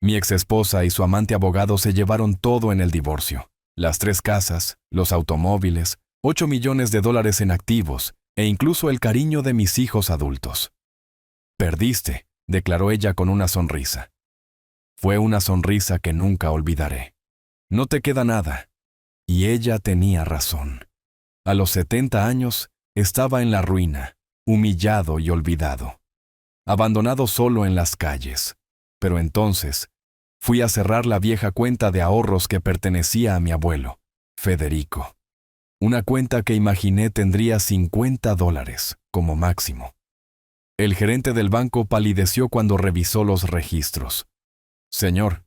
Mi exesposa y su amante abogado se llevaron todo en el divorcio. Las 3 casas, los automóviles, 8 millones de dólares en activos e incluso el cariño de mis hijos adultos. Perdiste, declaró ella con una sonrisa. Fue una sonrisa que nunca olvidaré. No te queda nada. Y ella tenía razón. A los 70 años, estaba en la ruina, humillado y olvidado. Abandonado solo en las calles. Pero entonces, fui a cerrar la vieja cuenta de ahorros que pertenecía a mi abuelo, Federico. Una cuenta que imaginé tendría $50 como máximo. El gerente del banco palideció cuando revisó los registros. Señor,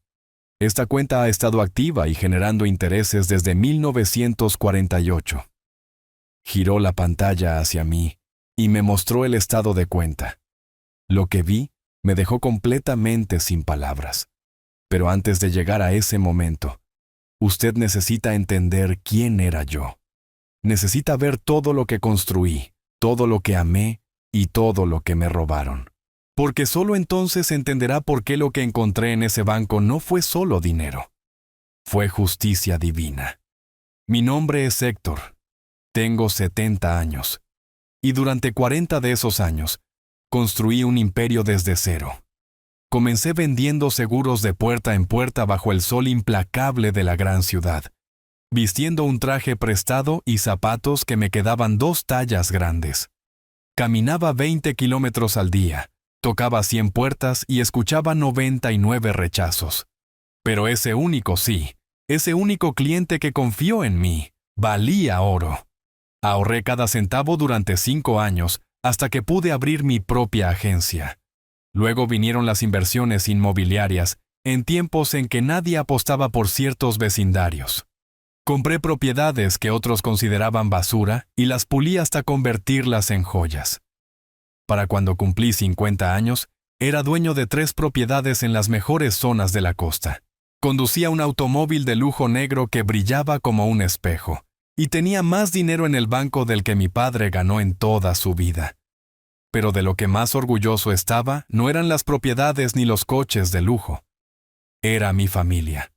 esta cuenta ha estado activa y generando intereses desde 1948. Giró la pantalla hacia mí y me mostró el estado de cuenta. Lo que vi me dejó completamente sin palabras. Pero antes de llegar a ese momento, usted necesita entender quién era yo. Necesita ver todo lo que construí, todo lo que amé y todo lo que me robaron. Porque solo entonces entenderá por qué lo que encontré en ese banco no fue solo dinero. Fue justicia divina. Mi nombre es Héctor. Tengo 70 años. Y durante 40 de esos años, construí un imperio desde cero. Comencé vendiendo seguros de puerta en puerta bajo el sol implacable de la gran ciudad, vistiendo un traje prestado y zapatos que me quedaban 2 tallas grandes. Caminaba 20 kilómetros al día, tocaba 100 puertas y escuchaba 99 rechazos. Pero ese único sí, ese único cliente que confió en mí, valía oro. Ahorré cada centavo durante 5 años hasta que pude abrir mi propia agencia. Luego vinieron las inversiones inmobiliarias en tiempos en que nadie apostaba por ciertos vecindarios. Compré propiedades que otros consideraban basura y las pulí hasta convertirlas en joyas. Para cuando cumplí 50 años, era dueño de 3 propiedades en las mejores zonas de la costa. Conducía un automóvil de lujo negro que brillaba como un espejo, y tenía más dinero en el banco del que mi padre ganó en toda su vida. Pero de lo que más orgulloso estaba no eran las propiedades ni los coches de lujo. Era mi familia.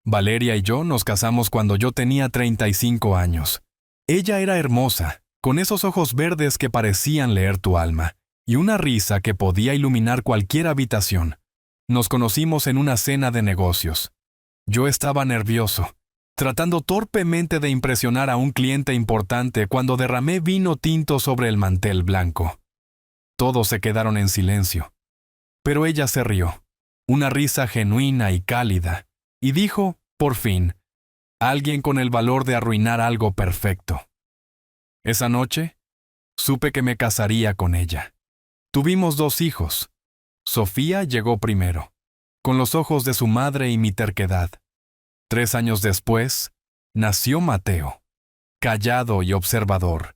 Valeria y yo nos casamos cuando yo tenía 35 años. Ella era hermosa, con esos ojos verdes que parecían leer tu alma, y una risa que podía iluminar cualquier habitación. Nos conocimos en una cena de negocios. Yo estaba nervioso, tratando torpemente de impresionar a un cliente importante cuando derramé vino tinto sobre el mantel blanco. Todos se quedaron en silencio. Pero ella se rió, una risa genuina y cálida, y dijo, por fin, alguien con el valor de arruinar algo perfecto. Esa noche, supe que me casaría con ella. Tuvimos 2 hijos. Sofía llegó primero, con los ojos de su madre y mi terquedad. 3 años después, nació Mateo, callado y observador,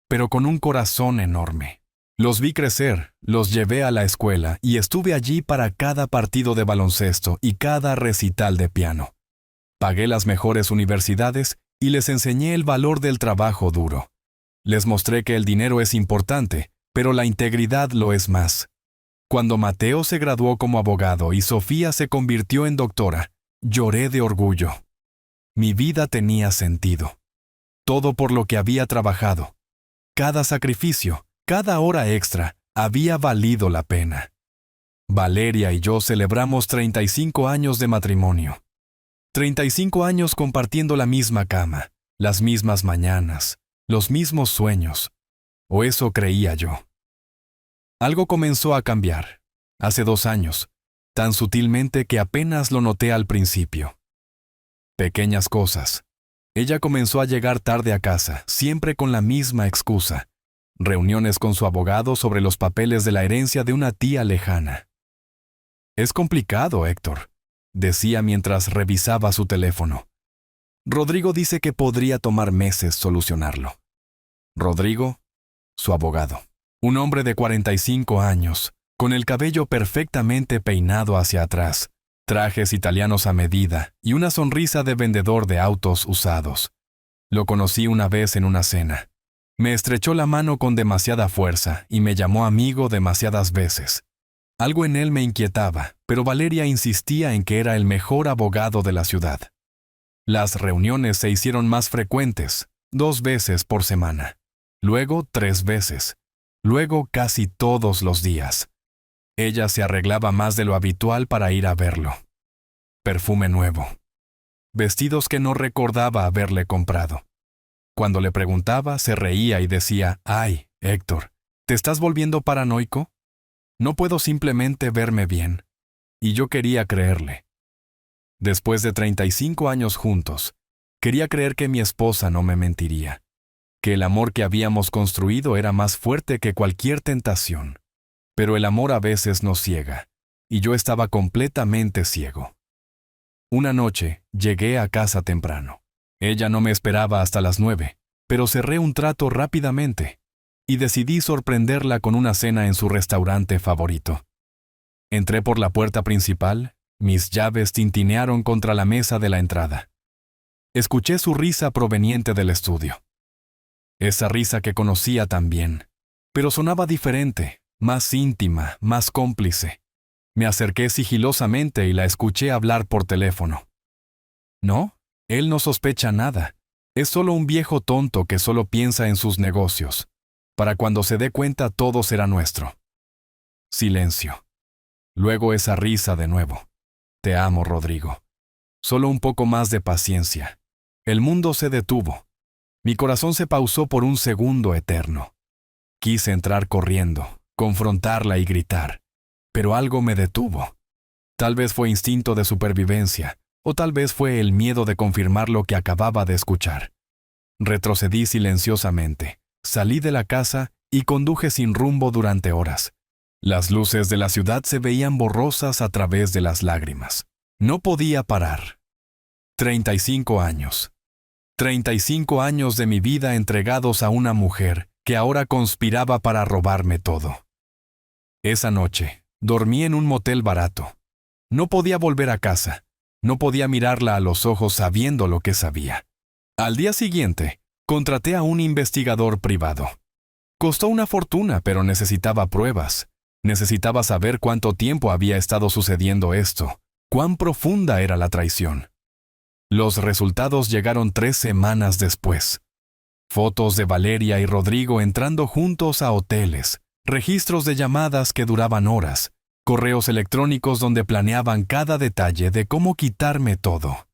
pero con un corazón enorme. Los vi crecer, los llevé a la escuela y estuve allí para cada partido de baloncesto y cada recital de piano. Pagué las mejores universidades y les enseñé el valor del trabajo duro. Les mostré que el dinero es importante, pero la integridad lo es más. Cuando Mateo se graduó como abogado y Sofía se convirtió en doctora, lloré de orgullo. Mi vida tenía sentido. Todo por lo que había trabajado. Cada sacrificio, cada hora extra, había valido la pena. Valeria y yo celebramos 35 años de matrimonio. 35 años compartiendo la misma cama, las mismas mañanas, los mismos sueños. O eso creía yo. Algo comenzó a cambiar. Hace 2 años, tan sutilmente que apenas lo noté al principio. Pequeñas cosas. Ella comenzó a llegar tarde a casa, siempre con la misma excusa. Reuniones con su abogado sobre los papeles de la herencia de una tía lejana. Es complicado, Héctor, decía mientras revisaba su teléfono. Rodrigo dice que podría tomar meses solucionarlo. Rodrigo, su abogado. Un hombre de 45 años, con el cabello perfectamente peinado hacia atrás, trajes italianos a medida y una sonrisa de vendedor de autos usados. Lo conocí una vez en una cena. Me estrechó la mano con demasiada fuerza y me llamó amigo demasiadas veces. Algo en él me inquietaba, pero Valeria insistía en que era el mejor abogado de la ciudad. Las reuniones se hicieron más frecuentes, 2 veces por semana, luego 3 veces, luego casi todos los días. Ella se arreglaba más de lo habitual para ir a verlo. Perfume nuevo. Vestidos que no recordaba haberle comprado. Cuando le preguntaba, se reía y decía, «Ay, Héctor, ¿te estás volviendo paranoico? No puedo simplemente verme bien». Y yo quería creerle. Después de 35 años juntos, quería creer que mi esposa no me mentiría, que el amor que habíamos construido era más fuerte que cualquier tentación. Pero el amor a veces nos ciega, y yo estaba completamente ciego. Una noche, llegué a casa temprano. Ella no me esperaba hasta las 9, pero cerré un trato rápidamente, y decidí sorprenderla con una cena en su restaurante favorito. Entré por la puerta principal, mis llaves tintinearon contra la mesa de la entrada. Escuché su risa proveniente del estudio. Esa risa que conocía tan bien, pero sonaba diferente, más íntima, más cómplice. Me acerqué sigilosamente y la escuché hablar por teléfono. No, él no sospecha nada. Es solo un viejo tonto que solo piensa en sus negocios. Para cuando se dé cuenta todo será nuestro. Silencio. Luego esa risa de nuevo. Te amo, Rodrigo. Solo un poco más de paciencia. El mundo se detuvo. Mi corazón se pausó por un segundo eterno. Quise entrar corriendo, confrontarla y gritar, pero algo me detuvo. Tal vez fue instinto de supervivencia, o tal vez fue el miedo de confirmar lo que acababa de escuchar. Retrocedí silenciosamente, salí de la casa y conduje sin rumbo durante horas. Las luces de la ciudad se veían borrosas a través de las lágrimas. No podía parar. 35 años. 35 años de mi vida entregados a una mujer que ahora conspiraba para robarme todo. Esa noche, dormí en un motel barato. No podía volver a casa. No podía mirarla a los ojos sabiendo lo que sabía. Al día siguiente, contraté a un investigador privado. Costó una fortuna, pero necesitaba pruebas. Necesitaba saber cuánto tiempo había estado sucediendo esto, cuán profunda era la traición. Los resultados llegaron 3 semanas después. Fotos de Valeria y Rodrigo entrando juntos a hoteles, registros de llamadas que duraban horas, correos electrónicos donde planeaban cada detalle de cómo quitarme todo.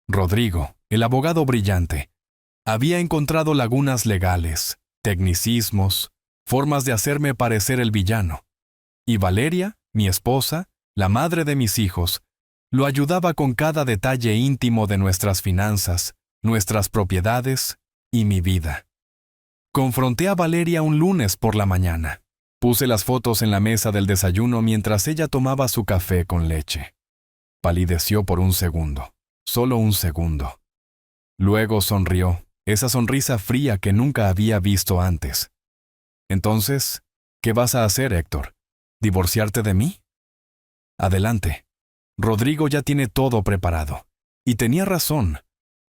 Rodrigo, el abogado brillante, había encontrado lagunas legales, tecnicismos, formas de hacerme parecer el villano. Y Valeria, mi esposa, la madre de mis hijos, lo ayudaba con cada detalle íntimo de nuestras finanzas, nuestras propiedades y mi vida. Confronté a Valeria un lunes por la mañana. Puse las fotos en la mesa del desayuno mientras ella tomaba su café con leche. Palideció por un segundo, solo un segundo. Luego sonrió, esa sonrisa fría que nunca había visto antes. Entonces, ¿qué vas a hacer, Héctor? ¿Divorciarte de mí? Adelante. Rodrigo ya tiene todo preparado. Y tenía razón,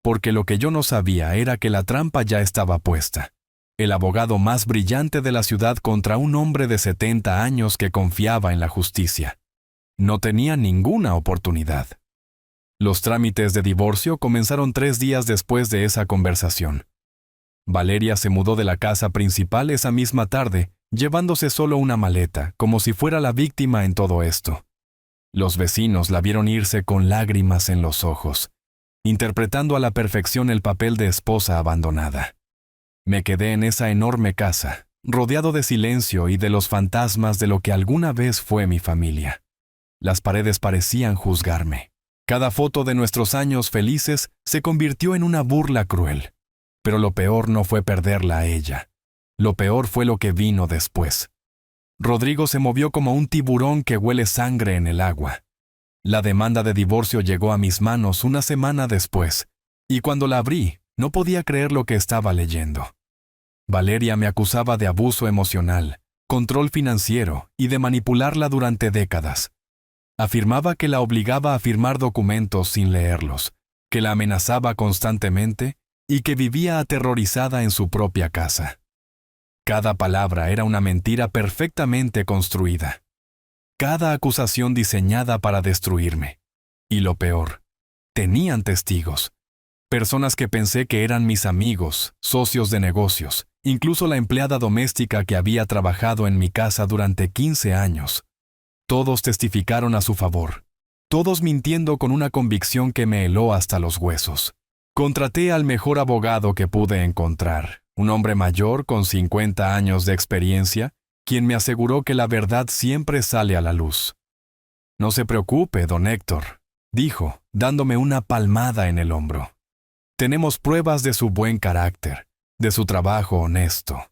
porque lo que yo no sabía era que la trampa ya estaba puesta. El abogado más brillante de la ciudad contra un hombre de 70 años que confiaba en la justicia. No tenía ninguna oportunidad. Los trámites de divorcio comenzaron 3 días después de esa conversación. Valeria se mudó de la casa principal esa misma tarde, llevándose solo una maleta, como si fuera la víctima en todo esto. Los vecinos la vieron irse con lágrimas en los ojos, interpretando a la perfección el papel de esposa abandonada. Me quedé en esa enorme casa, rodeado de silencio y de los fantasmas de lo que alguna vez fue mi familia. Las paredes parecían juzgarme. Cada foto de nuestros años felices se convirtió en una burla cruel. Pero lo peor no fue perderla a ella. Lo peor fue lo que vino después. Rodrigo se movió como un tiburón que huele sangre en el agua. La demanda de divorcio llegó a mis manos una semana después, y cuando la abrí, no podía creer lo que estaba leyendo. Valeria me acusaba de abuso emocional, control financiero y de manipularla durante décadas. Afirmaba que la obligaba a firmar documentos sin leerlos, que la amenazaba constantemente y que vivía aterrorizada en su propia casa. Cada palabra era una mentira perfectamente construida. cada acusación diseñada para destruirme. Y lo peor, tenían testigos. Personas que pensé que eran mis amigos, socios de negocios, incluso la empleada doméstica que había trabajado en mi casa durante 15 años. Todos testificaron a su favor, todos mintiendo con una convicción que me heló hasta los huesos. Contraté al mejor abogado que pude encontrar, un hombre mayor con 50 años de experiencia, quien me aseguró que la verdad siempre sale a la luz. «No se preocupe, don Héctor», dijo, dándome una palmada en el hombro. «Tenemos pruebas de su buen carácter, de su trabajo honesto.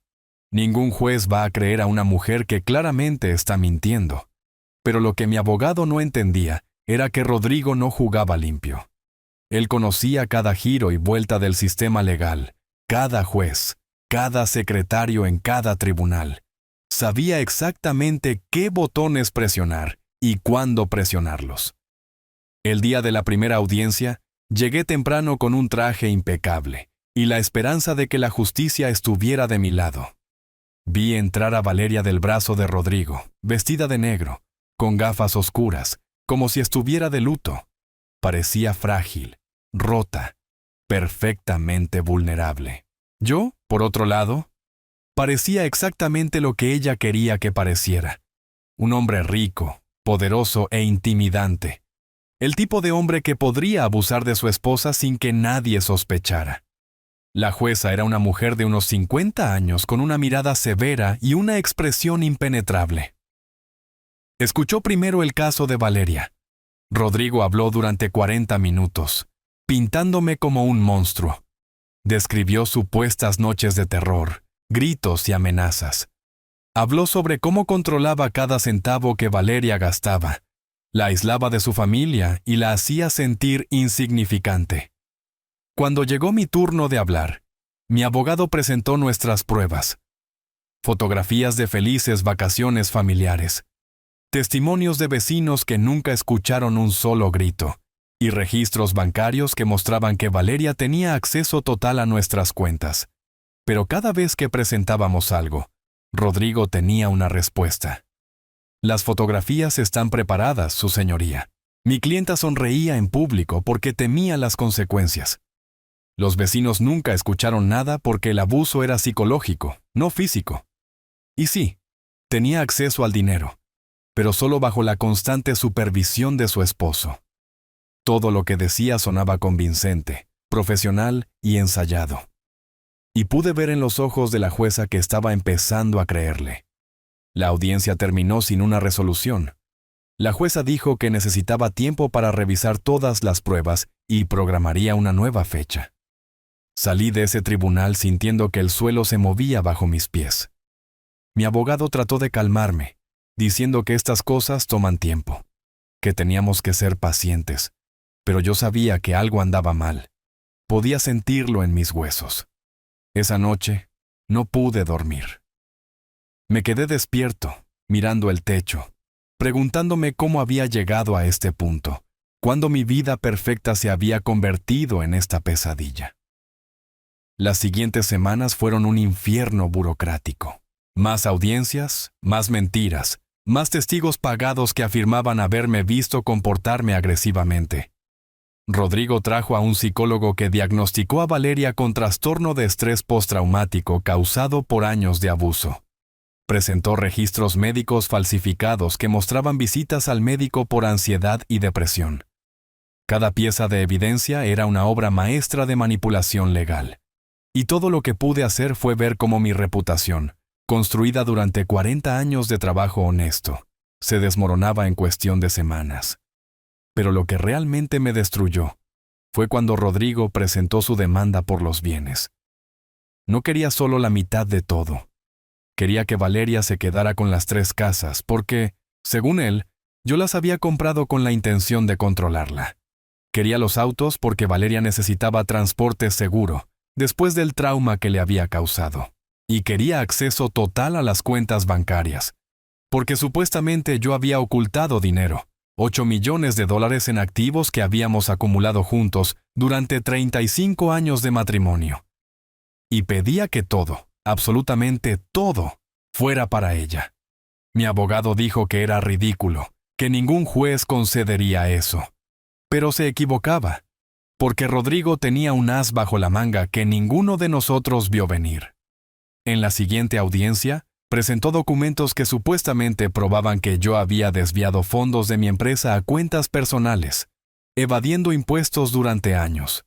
Ningún juez va a creer a una mujer que claramente está mintiendo». Pero lo que mi abogado no entendía era que Rodrigo no jugaba limpio. Él conocía cada giro y vuelta del sistema legal, cada juez, cada secretario en cada tribunal. Sabía exactamente qué botones presionar y cuándo presionarlos. El día de la primera audiencia, llegué temprano con un traje impecable y la esperanza de que la justicia estuviera de mi lado. Vi entrar a Valeria del brazo de Rodrigo, vestida de negro, con gafas oscuras, como si estuviera de luto. Parecía frágil, rota, perfectamente vulnerable. Yo, por otro lado, parecía exactamente lo que ella quería que pareciera. Un hombre rico, poderoso e intimidante. El tipo de hombre que podría abusar de su esposa sin que nadie sospechara. La jueza era una mujer de unos 50 años con una mirada severa y una expresión impenetrable. Escuchó primero el caso de Valeria. Rodrigo habló durante 40 minutos, pintándome como un monstruo. Describió supuestas noches de terror, gritos y amenazas. Habló sobre cómo controlaba cada centavo que Valeria gastaba. La aislaba de su familia y la hacía sentir insignificante. Cuando llegó mi turno de hablar, mi abogado presentó nuestras pruebas. Fotografías de felices vacaciones familiares. Testimonios de vecinos que nunca escucharon un solo grito, y registros bancarios que mostraban que Valeria tenía acceso total a nuestras cuentas. Pero cada vez que presentábamos algo, Rodrigo tenía una respuesta. «Las fotografías están preparadas, su señoría». Mi clienta sonreía en público porque temía las consecuencias. Los vecinos nunca escucharon nada porque el abuso era psicológico, no físico. Y sí, tenía acceso al dinero, pero solo bajo la constante supervisión de su esposo. Todo lo que decía sonaba convincente, profesional y ensayado. Y pude ver en los ojos de la jueza que estaba empezando a creerle. La audiencia terminó sin una resolución. La jueza dijo que necesitaba tiempo para revisar todas las pruebas y programaría una nueva fecha. Salí de ese tribunal sintiendo que el suelo se movía bajo mis pies. Mi abogado trató de calmarme, diciendo que estas cosas toman tiempo, que teníamos que ser pacientes, pero yo sabía que algo andaba mal. Podía sentirlo en mis huesos. Esa noche no pude dormir. Me quedé despierto, mirando el techo, preguntándome cómo había llegado a este punto, cuando mi vida perfecta se había convertido en esta pesadilla. Las siguientes semanas fueron un infierno burocrático. Más audiencias, más mentiras, más testigos pagados que afirmaban haberme visto comportarme agresivamente. Rodrigo trajo a un psicólogo que diagnosticó a Valeria con trastorno de estrés postraumático causado por años de abuso. Presentó registros médicos falsificados que mostraban visitas al médico por ansiedad y depresión. Cada pieza de evidencia era una obra maestra de manipulación legal. Y todo lo que pude hacer fue ver cómo mi reputación, construida durante 40 años de trabajo honesto, se desmoronaba en cuestión de semanas. Pero lo que realmente me destruyó fue cuando Rodrigo presentó su demanda por los bienes. No quería solo la mitad de todo. Quería que Valeria se quedara con las 3 casas porque, según él, yo las había comprado con la intención de controlarla. Quería los autos porque Valeria necesitaba transporte seguro, después del trauma que le había causado. Y quería acceso total a las cuentas bancarias, porque supuestamente yo había ocultado dinero, $8 millones en activos que habíamos acumulado juntos durante 35 años de matrimonio. Y pedía que todo, absolutamente todo, fuera para ella. Mi abogado dijo que era ridículo, que ningún juez concedería eso. Pero se equivocaba, porque Rodrigo tenía un as bajo la manga que ninguno de nosotros vio venir. En la siguiente audiencia, presentó documentos que supuestamente probaban que yo había desviado fondos de mi empresa a cuentas personales, evadiendo impuestos durante años.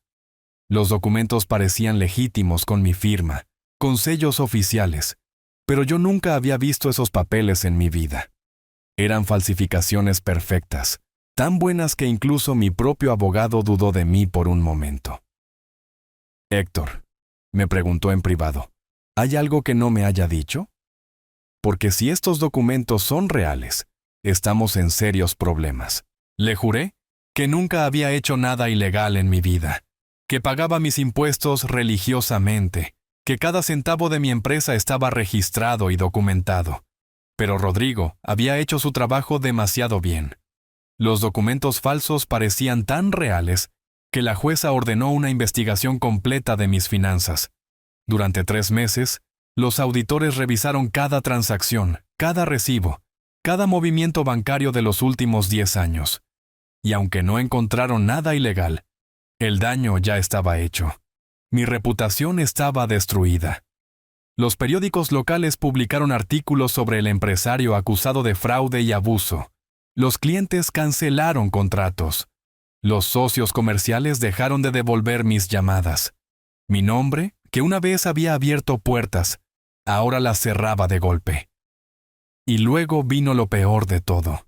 Los documentos parecían legítimos con mi firma, con sellos oficiales, pero yo nunca había visto esos papeles en mi vida. Eran falsificaciones perfectas, tan buenas que incluso mi propio abogado dudó de mí por un momento. Héctor, me preguntó en privado, ¿hay algo que no me haya dicho? Porque si estos documentos son reales, estamos en serios problemas. Le juré que nunca había hecho nada ilegal en mi vida, que pagaba mis impuestos religiosamente, que cada centavo de mi empresa estaba registrado y documentado. Pero Rodrigo había hecho su trabajo demasiado bien. Los documentos falsos parecían tan reales que la jueza ordenó una investigación completa de mis finanzas. Durante 3 meses, los auditores revisaron cada transacción, cada recibo, cada movimiento bancario de los últimos 10 años. Y aunque no encontraron nada ilegal, el daño ya estaba hecho. Mi reputación estaba destruida. Los periódicos locales publicaron artículos sobre el empresario acusado de fraude y abuso. Los clientes cancelaron contratos. Los socios comerciales dejaron de devolver mis llamadas. Mi nombre, que una vez había abierto puertas, ahora las cerraba de golpe. Y luego vino lo peor de todo.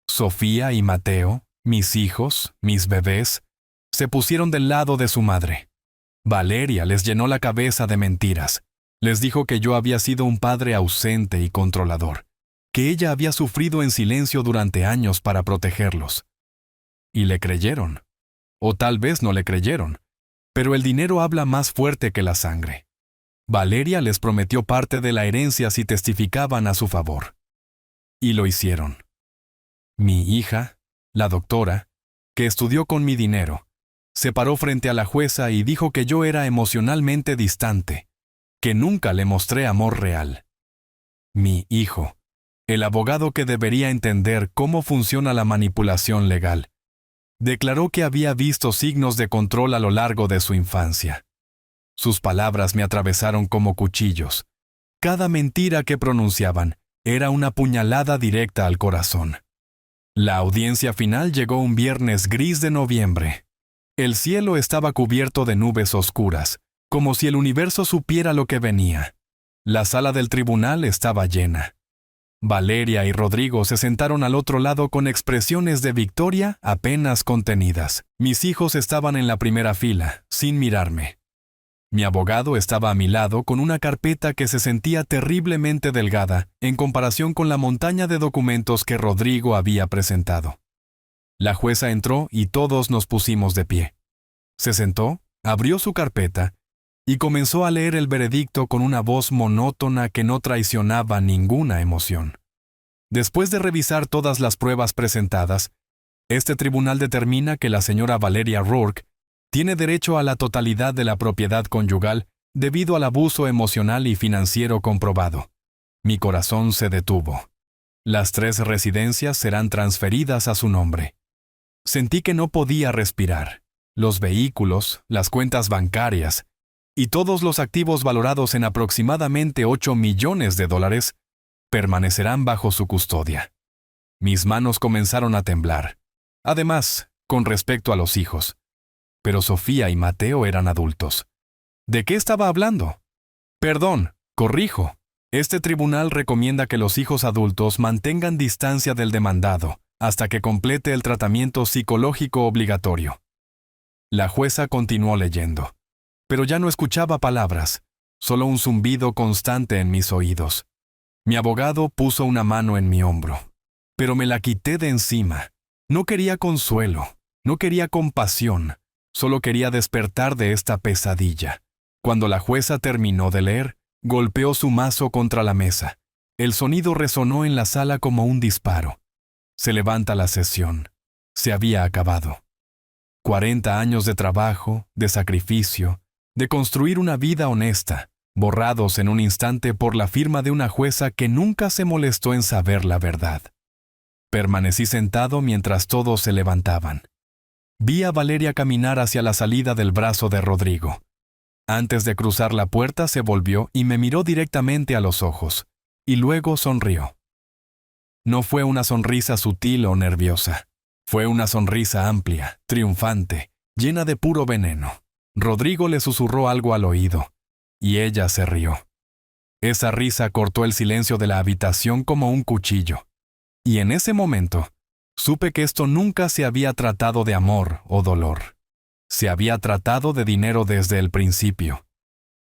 Sofía y Mateo, mis hijos, mis bebés, se pusieron del lado de su madre. Valeria les llenó la cabeza de mentiras. Les dijo que yo había sido un padre ausente y controlador, que ella había sufrido en silencio durante años para protegerlos. Y le creyeron. O tal vez no le creyeron, pero el dinero habla más fuerte que la sangre. Valeria les prometió parte de la herencia si testificaban a su favor. Y lo hicieron. Mi hija, la doctora, que estudió con mi dinero, se paró frente a la jueza y dijo que yo era emocionalmente distante, que nunca le mostré amor real. Mi hijo, el abogado que debería entender cómo funciona la manipulación legal, declaró que había visto signos de control a lo largo de su infancia. Sus palabras me atravesaron como cuchillos. Cada mentira que pronunciaban era una puñalada directa al corazón. La audiencia final llegó un viernes gris de noviembre. El cielo estaba cubierto de nubes oscuras, como si el universo supiera lo que venía. La sala del tribunal estaba llena. Valeria y Rodrigo se sentaron al otro lado con expresiones de victoria apenas contenidas. Mis hijos estaban en la primera fila, sin mirarme. Mi abogado estaba a mi lado con una carpeta que se sentía terriblemente delgada en comparación con la montaña de documentos que Rodrigo había presentado. La jueza entró y todos nos pusimos de pie. Se sentó, abrió su carpeta y comenzó a leer el veredicto con una voz monótona que no traicionaba ninguna emoción. Después de revisar todas las pruebas presentadas, este tribunal determina que la señora Valeria Rourke tiene derecho a la totalidad de la propiedad conyugal debido al abuso emocional y financiero comprobado. Mi corazón se detuvo. Las 3 residencias serán transferidas a su nombre. Sentí que no podía respirar. Los vehículos, las cuentas bancarias y todos los activos valorados en aproximadamente $8 millones permanecerán bajo su custodia. Mis manos comenzaron a temblar. Además, con respecto a los hijos. Pero Sofía y Mateo eran adultos. ¿De qué estaba hablando? Perdón, corrijo. Este tribunal recomienda que los hijos adultos mantengan distancia del demandado hasta que complete el tratamiento psicológico obligatorio. La jueza continuó leyendo, pero ya no escuchaba palabras, solo un zumbido constante en mis oídos. Mi abogado puso una mano en mi hombro, pero me la quité de encima. No quería consuelo, no quería compasión, solo quería despertar de esta pesadilla. Cuando la jueza terminó de leer, golpeó su mazo contra la mesa. El sonido resonó en la sala como un disparo. Se levanta la sesión. Se había acabado. 40 años de trabajo, de sacrificio, de construir una vida honesta, borrados en un instante por la firma de una jueza que nunca se molestó en saber la verdad. Permanecí sentado mientras todos se levantaban. Vi a Valeria caminar hacia la salida del brazo de Rodrigo. Antes de cruzar la puerta se volvió y me miró directamente a los ojos, y luego sonrió. No fue una sonrisa sutil o nerviosa. Fue una sonrisa amplia, triunfante, llena de puro veneno. Rodrigo le susurró algo al oído, y ella se rió. Esa risa cortó el silencio de la habitación como un cuchillo. Y en ese momento, supe que esto nunca se había tratado de amor o dolor. Se había tratado de dinero desde el principio.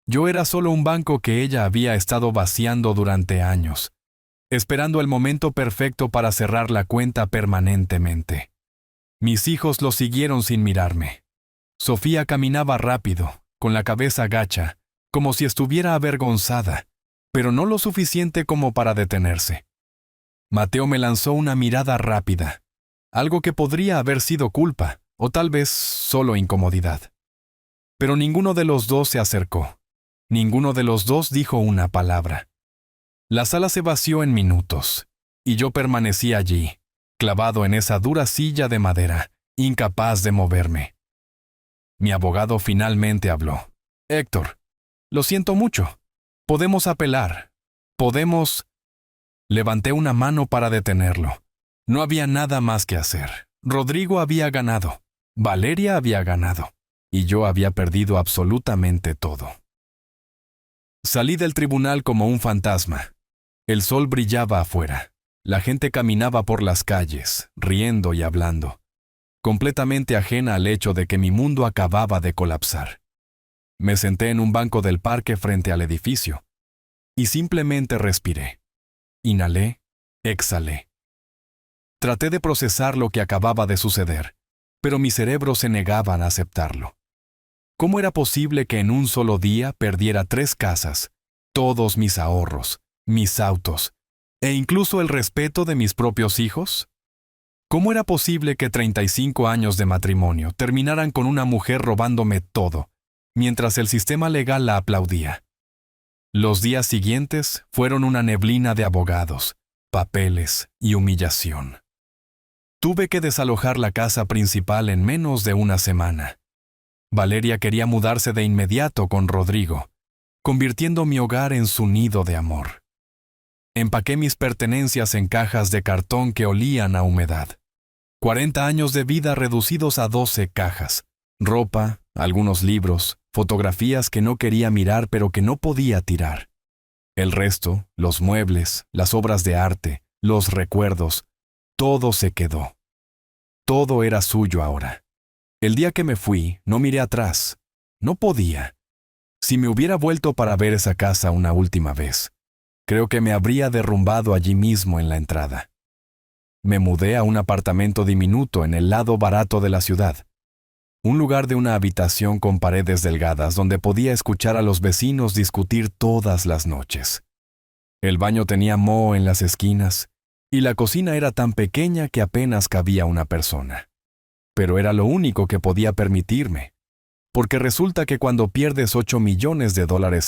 Yo era solo un banco que ella había estado vaciando durante años, esperando el momento perfecto para cerrar la cuenta permanentemente. Mis hijos lo siguieron sin mirarme. Sofía caminaba rápido, con la cabeza gacha, como si estuviera avergonzada, pero no lo suficiente como para detenerse. Mateo me lanzó una mirada rápida, algo que podría haber sido culpa, o tal vez solo incomodidad. Pero ninguno de los dos se acercó. Ninguno de los dos dijo una palabra. La sala se vació en minutos, y yo permanecí allí, clavado en esa dura silla de madera, incapaz de moverme. Mi abogado finalmente habló. «Héctor, lo siento mucho. Podemos apelar. Podemos...» Levanté una mano para detenerlo. No había nada más que hacer. Rodrigo había ganado. Valeria había ganado. Y yo había perdido absolutamente todo. Salí del tribunal como un fantasma. El sol brillaba afuera. La gente caminaba por las calles, riendo y hablando, completamente ajena al hecho de que mi mundo acababa de colapsar. Me senté en un banco del parque frente al edificio y simplemente respiré. Inhalé, exhalé. Traté de procesar lo que acababa de suceder, pero mi cerebro se negaba a aceptarlo. ¿Cómo era posible que en un solo día perdiera 3 casas, todos mis ahorros, mis autos, e incluso el respeto de mis propios hijos? ¿Cómo era posible que 35 años de matrimonio terminaran con una mujer robándome todo, mientras el sistema legal la aplaudía? Los días siguientes fueron una neblina de abogados, papeles y humillación. Tuve que desalojar la casa principal en menos de una semana. Valeria quería mudarse de inmediato con Rodrigo, convirtiendo mi hogar en su nido de amor. Empaqué mis pertenencias en cajas de cartón que olían a humedad. 40 años de vida reducidos a 12 cajas. Ropa, algunos libros, fotografías que no quería mirar pero que no podía tirar. El resto, los muebles, las obras de arte, los recuerdos, todo se quedó. Todo era suyo ahora. El día que me fui, no miré atrás. No podía. Si me hubiera vuelto para ver esa casa una última vez, creo que me habría derrumbado allí mismo en la entrada. Me mudé a un apartamento diminuto en el lado barato de la ciudad. Un lugar de una habitación con paredes delgadas donde podía escuchar a los vecinos discutir todas las noches. El baño tenía moho en las esquinas y la cocina era tan pequeña que apenas cabía una persona. Pero era lo único que podía permitirme, porque resulta que cuando pierdes $8 millones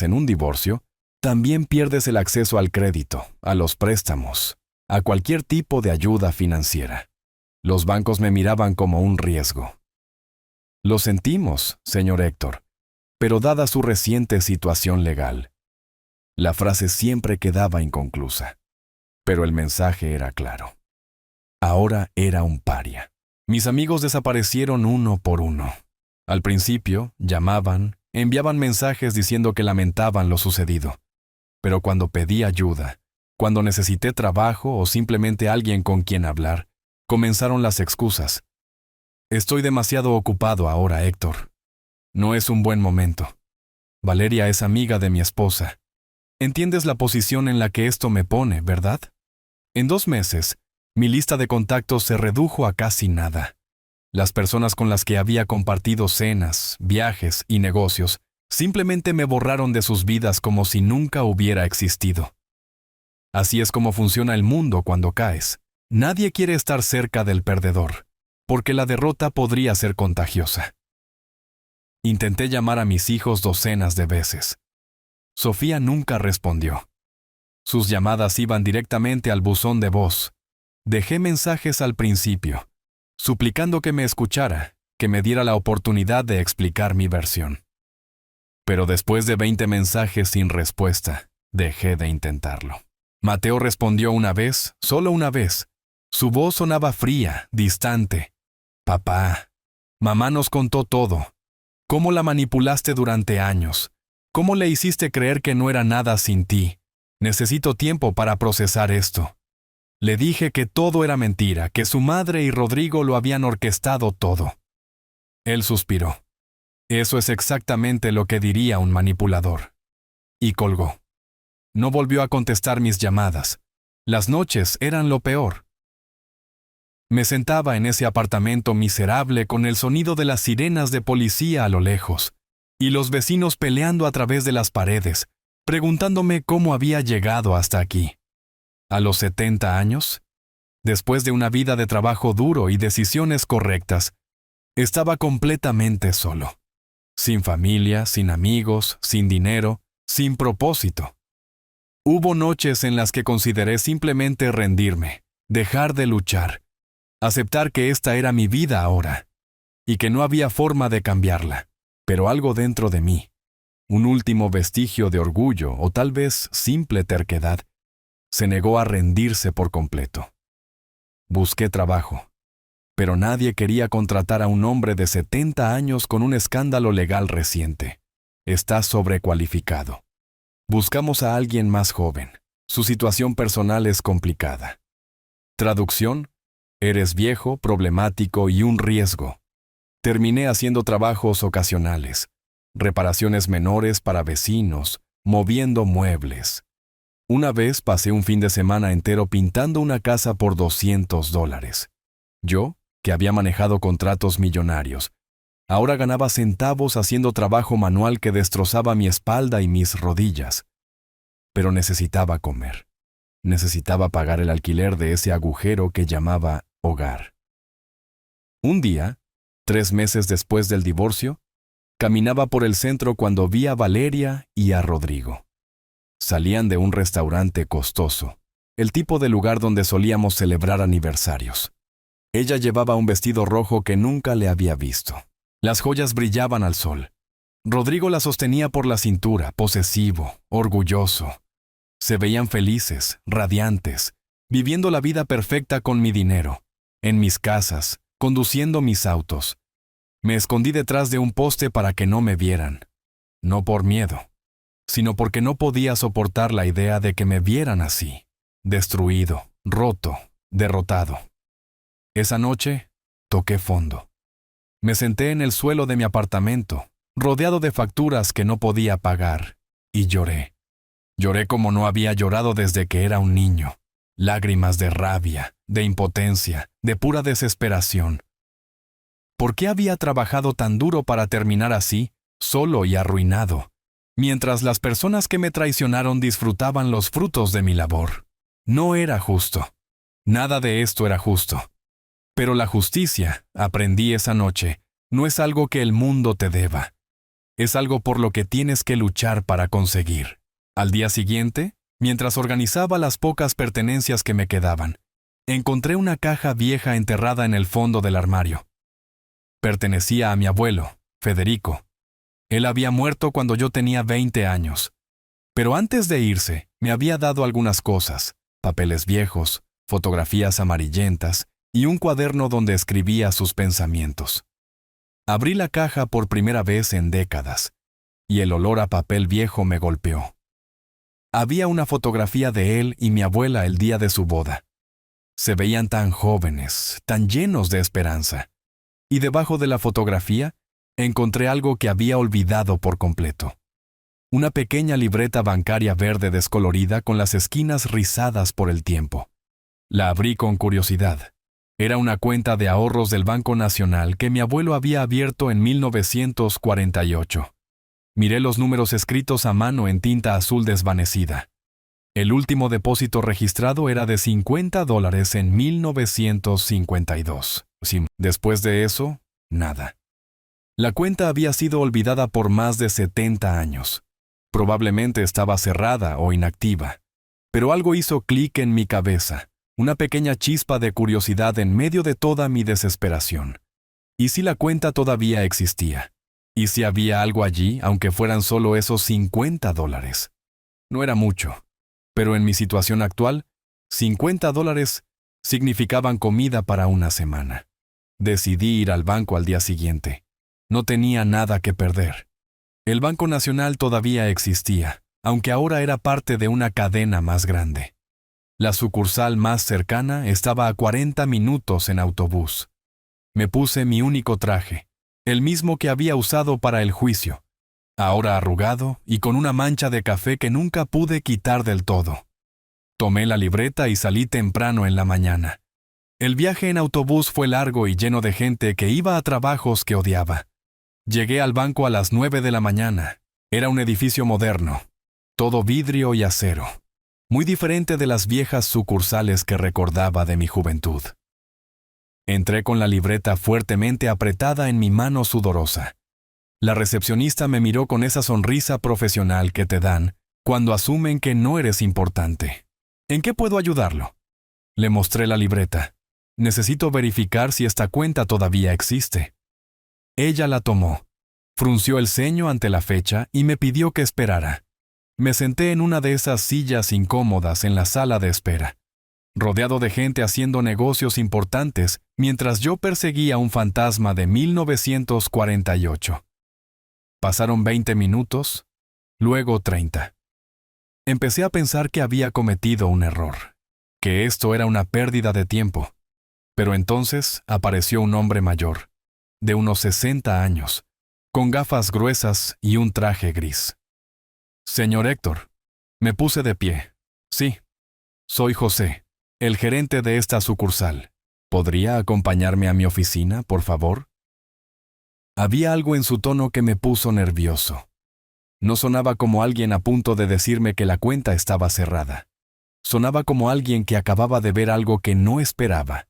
en un divorcio, también pierdes el acceso al crédito, a los préstamos, a cualquier tipo de ayuda financiera. Los bancos me miraban como un riesgo. Lo sentimos, señor Héctor, pero dada su reciente situación legal. La frase siempre quedaba inconclusa, pero el mensaje era claro. Ahora era un paria. Mis amigos desaparecieron uno por uno. Al principio, llamaban, enviaban mensajes diciendo que lamentaban lo sucedido. Pero cuando pedí ayuda, cuando necesité trabajo o simplemente alguien con quien hablar, comenzaron las excusas. Estoy demasiado ocupado ahora, Héctor. No es un buen momento. Valeria es amiga de mi esposa. Entiendes la posición en la que esto me pone, ¿verdad? En 2 meses, mi lista de contactos se redujo a casi nada. Las personas con las que había compartido cenas, viajes y negocios simplemente me borraron de sus vidas como si nunca hubiera existido. Así es como funciona el mundo cuando caes. Nadie quiere estar cerca del perdedor, porque la derrota podría ser contagiosa. Intenté llamar a mis hijos docenas de veces. Sofía nunca respondió. Sus llamadas iban directamente al buzón de voz. Dejé mensajes al principio, suplicando que me escuchara, que me diera la oportunidad de explicar mi versión. Pero después de 20 mensajes sin respuesta, dejé de intentarlo. Mateo respondió una vez, solo una vez. Su voz sonaba fría, distante. Papá, mamá nos contó todo. ¿Cómo la manipulaste durante años? ¿Cómo le hiciste creer que no era nada sin ti? Necesito tiempo para procesar esto. Le dije que todo era mentira, que su madre y Rodrigo lo habían orquestado todo. Él suspiró. Eso es exactamente lo que diría un manipulador. Y colgó. No volvió a contestar mis llamadas. Las noches eran lo peor. Me sentaba en ese apartamento miserable con el sonido de las sirenas de policía a lo lejos, y los vecinos peleando a través de las paredes, preguntándome cómo había llegado hasta aquí. A los 70 años, después de una vida de trabajo duro y decisiones correctas, estaba completamente solo. Sin familia, sin amigos, sin dinero, sin propósito. Hubo noches en las que consideré simplemente rendirme, dejar de luchar, aceptar que esta era mi vida ahora, y que no había forma de cambiarla. Pero algo dentro de mí, un último vestigio de orgullo o tal vez simple terquedad, se negó a rendirse por completo. Busqué trabajo, pero nadie quería contratar a un hombre de 70 años con un escándalo legal reciente. Está sobrecualificado. Buscamos a alguien más joven. Su situación personal es complicada. Traducción: eres viejo, problemático y un riesgo. Terminé haciendo trabajos ocasionales, reparaciones menores para vecinos, moviendo muebles. Una vez pasé un fin de semana entero pintando una casa por $200. Yo, que había manejado contratos millonarios, ahora ganaba centavos haciendo trabajo manual que destrozaba mi espalda y mis rodillas. Pero necesitaba comer. Necesitaba pagar el alquiler de ese agujero que llamaba hogar. Un día, 3 meses después del divorcio, caminaba por el centro cuando vi a Valeria y a Rodrigo. Salían de un restaurante costoso, el tipo de lugar donde solíamos celebrar aniversarios. Ella llevaba un vestido rojo que nunca le había visto. Las joyas brillaban al sol. Rodrigo la sostenía por la cintura, posesivo, orgulloso. Se veían felices, radiantes, viviendo la vida perfecta con mi dinero, en mis casas, conduciendo mis autos. Me escondí detrás de un poste para que no me vieran. No por miedo, sino porque no podía soportar la idea de que me vieran así, destruido, roto, derrotado. Esa noche, toqué fondo. Me senté en el suelo de mi apartamento, rodeado de facturas que no podía pagar, y lloré. Lloré como no había llorado desde que era un niño. Lágrimas de rabia, de impotencia, de pura desesperación. ¿Por qué había trabajado tan duro para terminar así, solo y arruinado, mientras las personas que me traicionaron disfrutaban los frutos de mi labor? No era justo. Nada de esto era justo. Pero la justicia, aprendí esa noche, no es algo que el mundo te deba. Es algo por lo que tienes que luchar para conseguir. Al día siguiente, mientras organizaba las pocas pertenencias que me quedaban, encontré una caja vieja enterrada en el fondo del armario. Pertenecía a mi abuelo, Federico. Él había muerto cuando yo tenía 20 años. Pero antes de irse, me había dado algunas cosas: papeles viejos, fotografías amarillentas y un cuaderno donde escribía sus pensamientos. Abrí la caja por primera vez en décadas, y el olor a papel viejo me golpeó. Había una fotografía de él y mi abuela el día de su boda. Se veían tan jóvenes, tan llenos de esperanza. Y debajo de la fotografía, encontré algo que había olvidado por completo. Una pequeña libreta bancaria verde descolorida con las esquinas rizadas por el tiempo. La abrí con curiosidad. Era una cuenta de ahorros del Banco Nacional que mi abuelo había abierto en 1948. Miré los números escritos a mano en tinta azul desvanecida. El último depósito registrado era de $50 en 1952. Después de eso, nada. La cuenta había sido olvidada por más de 70 años. Probablemente estaba cerrada o inactiva. Pero algo hizo clic en mi cabeza, una pequeña chispa de curiosidad en medio de toda mi desesperación. ¿Y si la cuenta todavía existía? ¿Y si había algo allí, aunque fueran solo esos $50? No era mucho, pero en mi situación actual, $50 significaban comida para una semana. Decidí ir al banco al día siguiente. No tenía nada que perder. El Banco Nacional todavía existía, aunque ahora era parte de una cadena más grande. La sucursal más cercana estaba a 40 minutos en autobús. Me puse mi único traje, el mismo que había usado para el juicio, ahora arrugado y con una mancha de café que nunca pude quitar del todo. Tomé la libreta y salí temprano en la mañana. El viaje en autobús fue largo y lleno de gente que iba a trabajos que odiaba. Llegué al banco a las 9 de la mañana. Era un edificio moderno, todo vidrio y acero, muy diferente de las viejas sucursales que recordaba de mi juventud. Entré con la libreta fuertemente apretada en mi mano sudorosa. La recepcionista me miró con esa sonrisa profesional que te dan cuando asumen que no eres importante. ¿En qué puedo ayudarlo? Le mostré la libreta. Necesito verificar si esta cuenta todavía existe. Ella la tomó, frunció el ceño ante la fecha y me pidió que esperara. Me senté en una de esas sillas incómodas en la sala de espera, rodeado de gente haciendo negocios importantes mientras yo perseguía un fantasma de 1948. Pasaron 20 minutos, luego 30. Empecé a pensar que había cometido un error, que esto era una pérdida de tiempo. Pero entonces apareció un hombre mayor, de unos 60 años, con gafas gruesas y un traje gris. Señor Héctor, me puse de pie. Sí, soy José, el gerente de esta sucursal. ¿Podría acompañarme a mi oficina, por favor? Había algo en su tono que me puso nervioso. No sonaba como alguien a punto de decirme que la cuenta estaba cerrada. Sonaba como alguien que acababa de ver algo que no esperaba.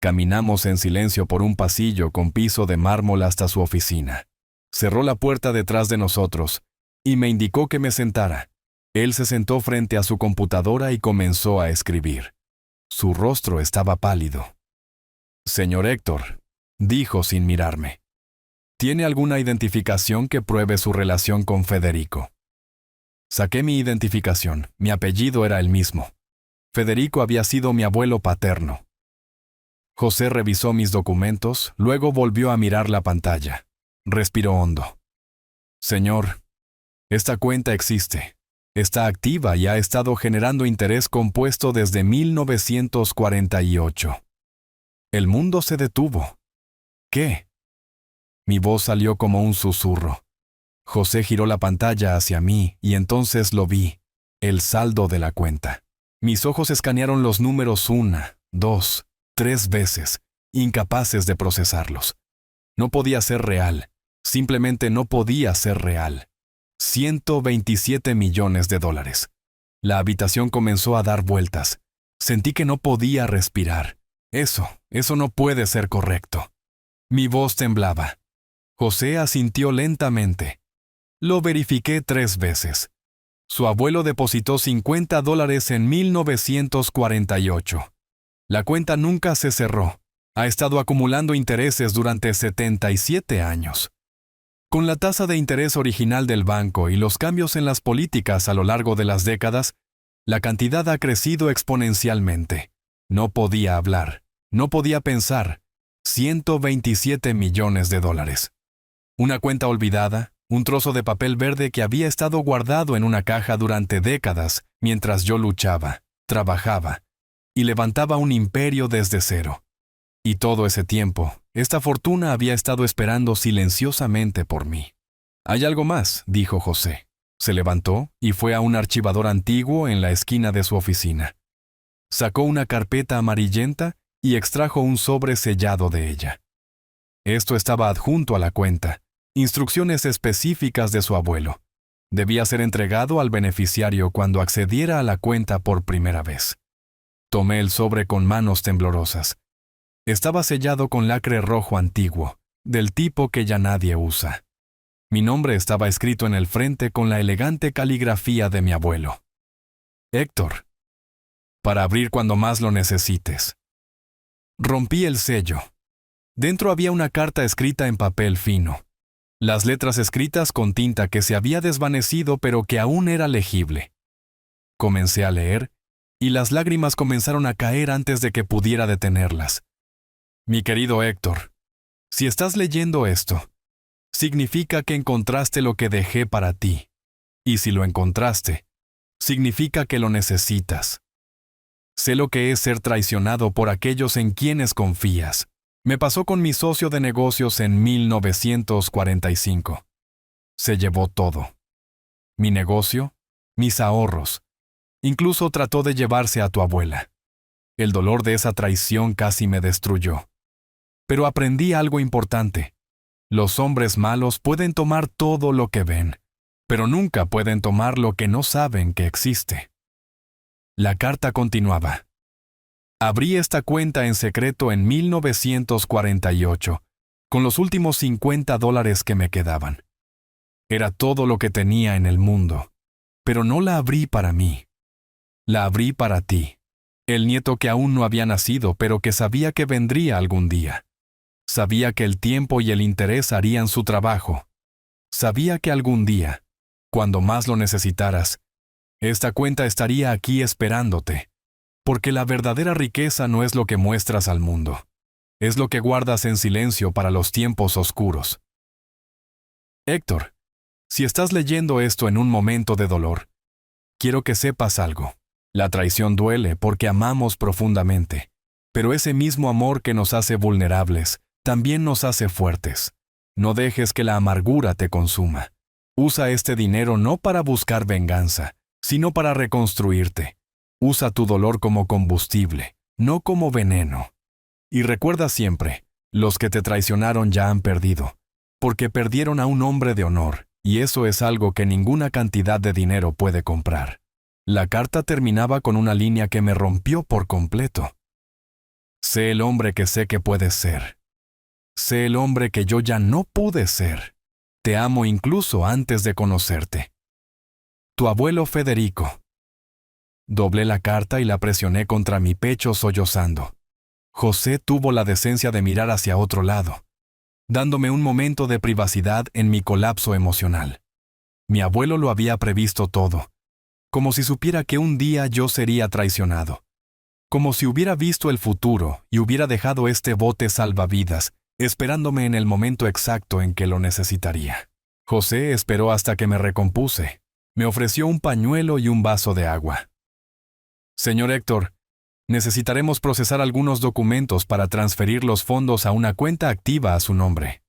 Caminamos en silencio por un pasillo con piso de mármol hasta su oficina. Cerró la puerta detrás de nosotros y me indicó que me sentara. Él se sentó frente a su computadora y comenzó a escribir. Su rostro estaba pálido. Señor Héctor, dijo sin mirarme, ¿tiene alguna identificación que pruebe su relación con Federico? Saqué mi identificación. Mi apellido era el mismo. Federico había sido mi abuelo paterno. José revisó mis documentos, luego volvió a mirar la pantalla. Respiró hondo. Señor, esta cuenta existe. Está activa y ha estado generando interés compuesto desde 1948. El mundo se detuvo. ¿Qué? Mi voz salió como un susurro. José giró la pantalla hacia mí y entonces lo vi, el saldo de la cuenta. Mis ojos escanearon los números 1, 2, 3 veces, incapaces de procesarlos. No podía ser real. Simplemente no podía ser real. $127 millones. La habitación comenzó a dar vueltas. Sentí que no podía respirar. Eso no puede ser correcto. Mi voz temblaba. José asintió lentamente. Lo verifiqué 3 veces. Su abuelo depositó $50 en 1948. La cuenta nunca se cerró. Ha estado acumulando intereses durante 77 años. Con la tasa de interés original del banco y los cambios en las políticas a lo largo de las décadas, la cantidad ha crecido exponencialmente. No podía hablar, no podía pensar. $127 millones. Una cuenta olvidada, un trozo de papel verde que había estado guardado en una caja durante décadas mientras yo luchaba, trabajaba y levantaba un imperio desde cero. Y todo ese tiempo, esta fortuna había estado esperando silenciosamente por mí. «Hay algo más», dijo José. Se levantó y fue a un archivador antiguo en la esquina de su oficina. Sacó una carpeta amarillenta y extrajo un sobre sellado de ella. Esto estaba adjunto a la cuenta, instrucciones específicas de su abuelo. Debía ser entregado al beneficiario cuando accediera a la cuenta por primera vez. Tomé el sobre con manos temblorosas. Estaba sellado con lacre rojo antiguo, del tipo que ya nadie usa. Mi nombre estaba escrito en el frente con la elegante caligrafía de mi abuelo. Héctor, para abrir cuando más lo necesites. Rompí el sello. Dentro había una carta escrita en papel fino. Las letras escritas con tinta que se había desvanecido pero que aún era legible. Comencé a leer, y las lágrimas comenzaron a caer antes de que pudiera detenerlas. Mi querido Héctor, si estás leyendo esto, significa que encontraste lo que dejé para ti. Y si lo encontraste, significa que lo necesitas. Sé lo que es ser traicionado por aquellos en quienes confías. Me pasó con mi socio de negocios en 1945. Se llevó todo. Mi negocio, mis ahorros. Incluso trató de llevarse a tu abuela. El dolor de esa traición casi me destruyó. Pero aprendí algo importante. Los hombres malos pueden tomar todo lo que ven, pero nunca pueden tomar lo que no saben que existe. La carta continuaba. Abrí esta cuenta en secreto en 1948, con los últimos $50 que me quedaban. Era todo lo que tenía en el mundo, pero no la abrí para mí. La abrí para ti, el nieto que aún no había nacido, pero que sabía que vendría algún día. Sabía que el tiempo y el interés harían su trabajo. Sabía que algún día, cuando más lo necesitaras, esta cuenta estaría aquí esperándote. Porque la verdadera riqueza no es lo que muestras al mundo, es lo que guardas en silencio para los tiempos oscuros. Héctor, si estás leyendo esto en un momento de dolor, quiero que sepas algo. La traición duele porque amamos profundamente, pero ese mismo amor que nos hace vulnerables también nos hace fuertes. No dejes que la amargura te consuma. Usa este dinero no para buscar venganza, sino para reconstruirte. Usa tu dolor como combustible, no como veneno. Y recuerda siempre, los que te traicionaron ya han perdido, porque perdieron a un hombre de honor, y eso es algo que ninguna cantidad de dinero puede comprar. La carta terminaba con una línea que me rompió por completo. Sé el hombre que sé que puedes ser. Sé el hombre que yo ya no pude ser. Te amo incluso antes de conocerte. Tu abuelo Federico. Doblé la carta y la presioné contra mi pecho sollozando. José tuvo la decencia de mirar hacia otro lado, dándome un momento de privacidad en mi colapso emocional. Mi abuelo lo había previsto todo, como si supiera que un día yo sería traicionado, como si hubiera visto el futuro y hubiera dejado este bote salvavidas, esperándome en el momento exacto en que lo necesitaría. José esperó hasta que me recompuse. Me ofreció un pañuelo y un vaso de agua. Señor Héctor, necesitaremos procesar algunos documentos para transferir los fondos a una cuenta activa a su nombre.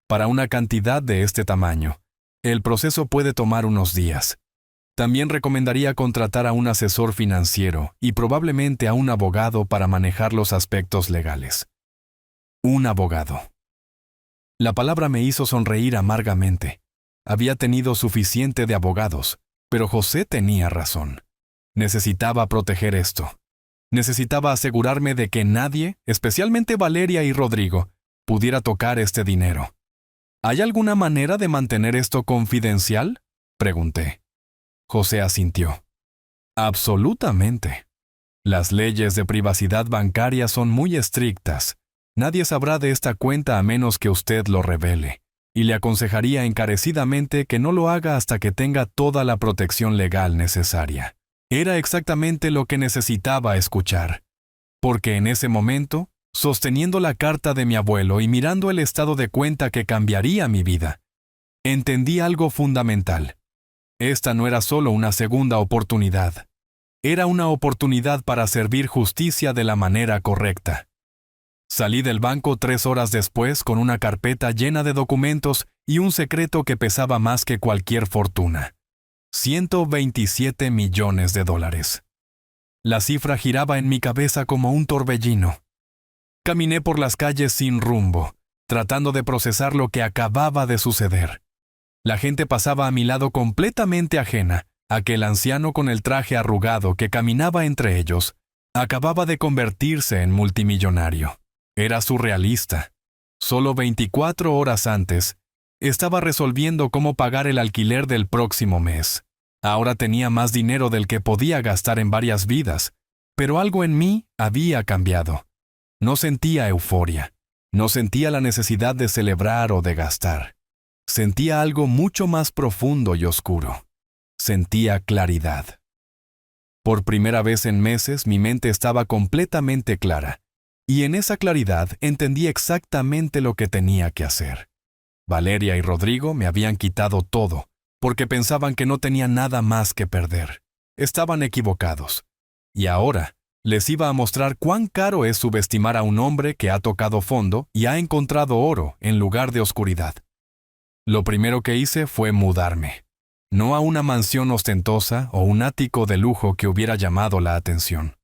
Para una cantidad de este tamaño, el proceso puede tomar unos días. También recomendaría contratar a un asesor financiero y probablemente a un abogado para manejar los aspectos legales. Un abogado. La palabra me hizo sonreír amargamente. Había tenido suficiente de abogados, pero José tenía razón. Necesitaba proteger esto. Necesitaba asegurarme de que nadie, especialmente Valeria y Rodrigo, pudiera tocar este dinero. ¿Hay alguna manera de mantener esto confidencial?, pregunté. José asintió. Absolutamente. Las leyes de privacidad bancaria son muy estrictas. Nadie sabrá de esta cuenta a menos que usted lo revele, y le aconsejaría encarecidamente que no lo haga hasta que tenga toda la protección legal necesaria. Era exactamente lo que necesitaba escuchar, porque en ese momento, sosteniendo la carta de mi abuelo y mirando el estado de cuenta que cambiaría mi vida, entendí algo fundamental. Esta no era solo una segunda oportunidad. Era una oportunidad para servir justicia de la manera correcta. Salí del banco 3 horas después con una carpeta llena de documentos y un secreto que pesaba más que cualquier fortuna. $127 millones. La cifra giraba en mi cabeza como un torbellino. Caminé por las calles sin rumbo, tratando de procesar lo que acababa de suceder. La gente pasaba a mi lado completamente ajena a que el anciano con el traje arrugado que caminaba entre ellos acababa de convertirse en multimillonario. Era surrealista. Solo 24 horas antes, Estaba resolviendo cómo pagar el alquiler del próximo mes. Ahora tenía más dinero del que podía gastar en varias vidas, pero algo en mí había cambiado. No sentía euforia. No sentía la necesidad de celebrar o de gastar. Sentía algo mucho más profundo y oscuro. Sentía claridad. Por primera vez en meses mi mente estaba completamente clara, y en esa claridad entendí exactamente lo que tenía que hacer. Valeria y Rodrigo me habían quitado todo, porque pensaban que no tenía nada más que perder. Estaban equivocados. Y ahora les iba a mostrar cuán caro es subestimar a un hombre que ha tocado fondo y ha encontrado oro en lugar de oscuridad. Lo primero que hice fue mudarme. No a una mansión ostentosa o un ático de lujo que hubiera llamado la atención.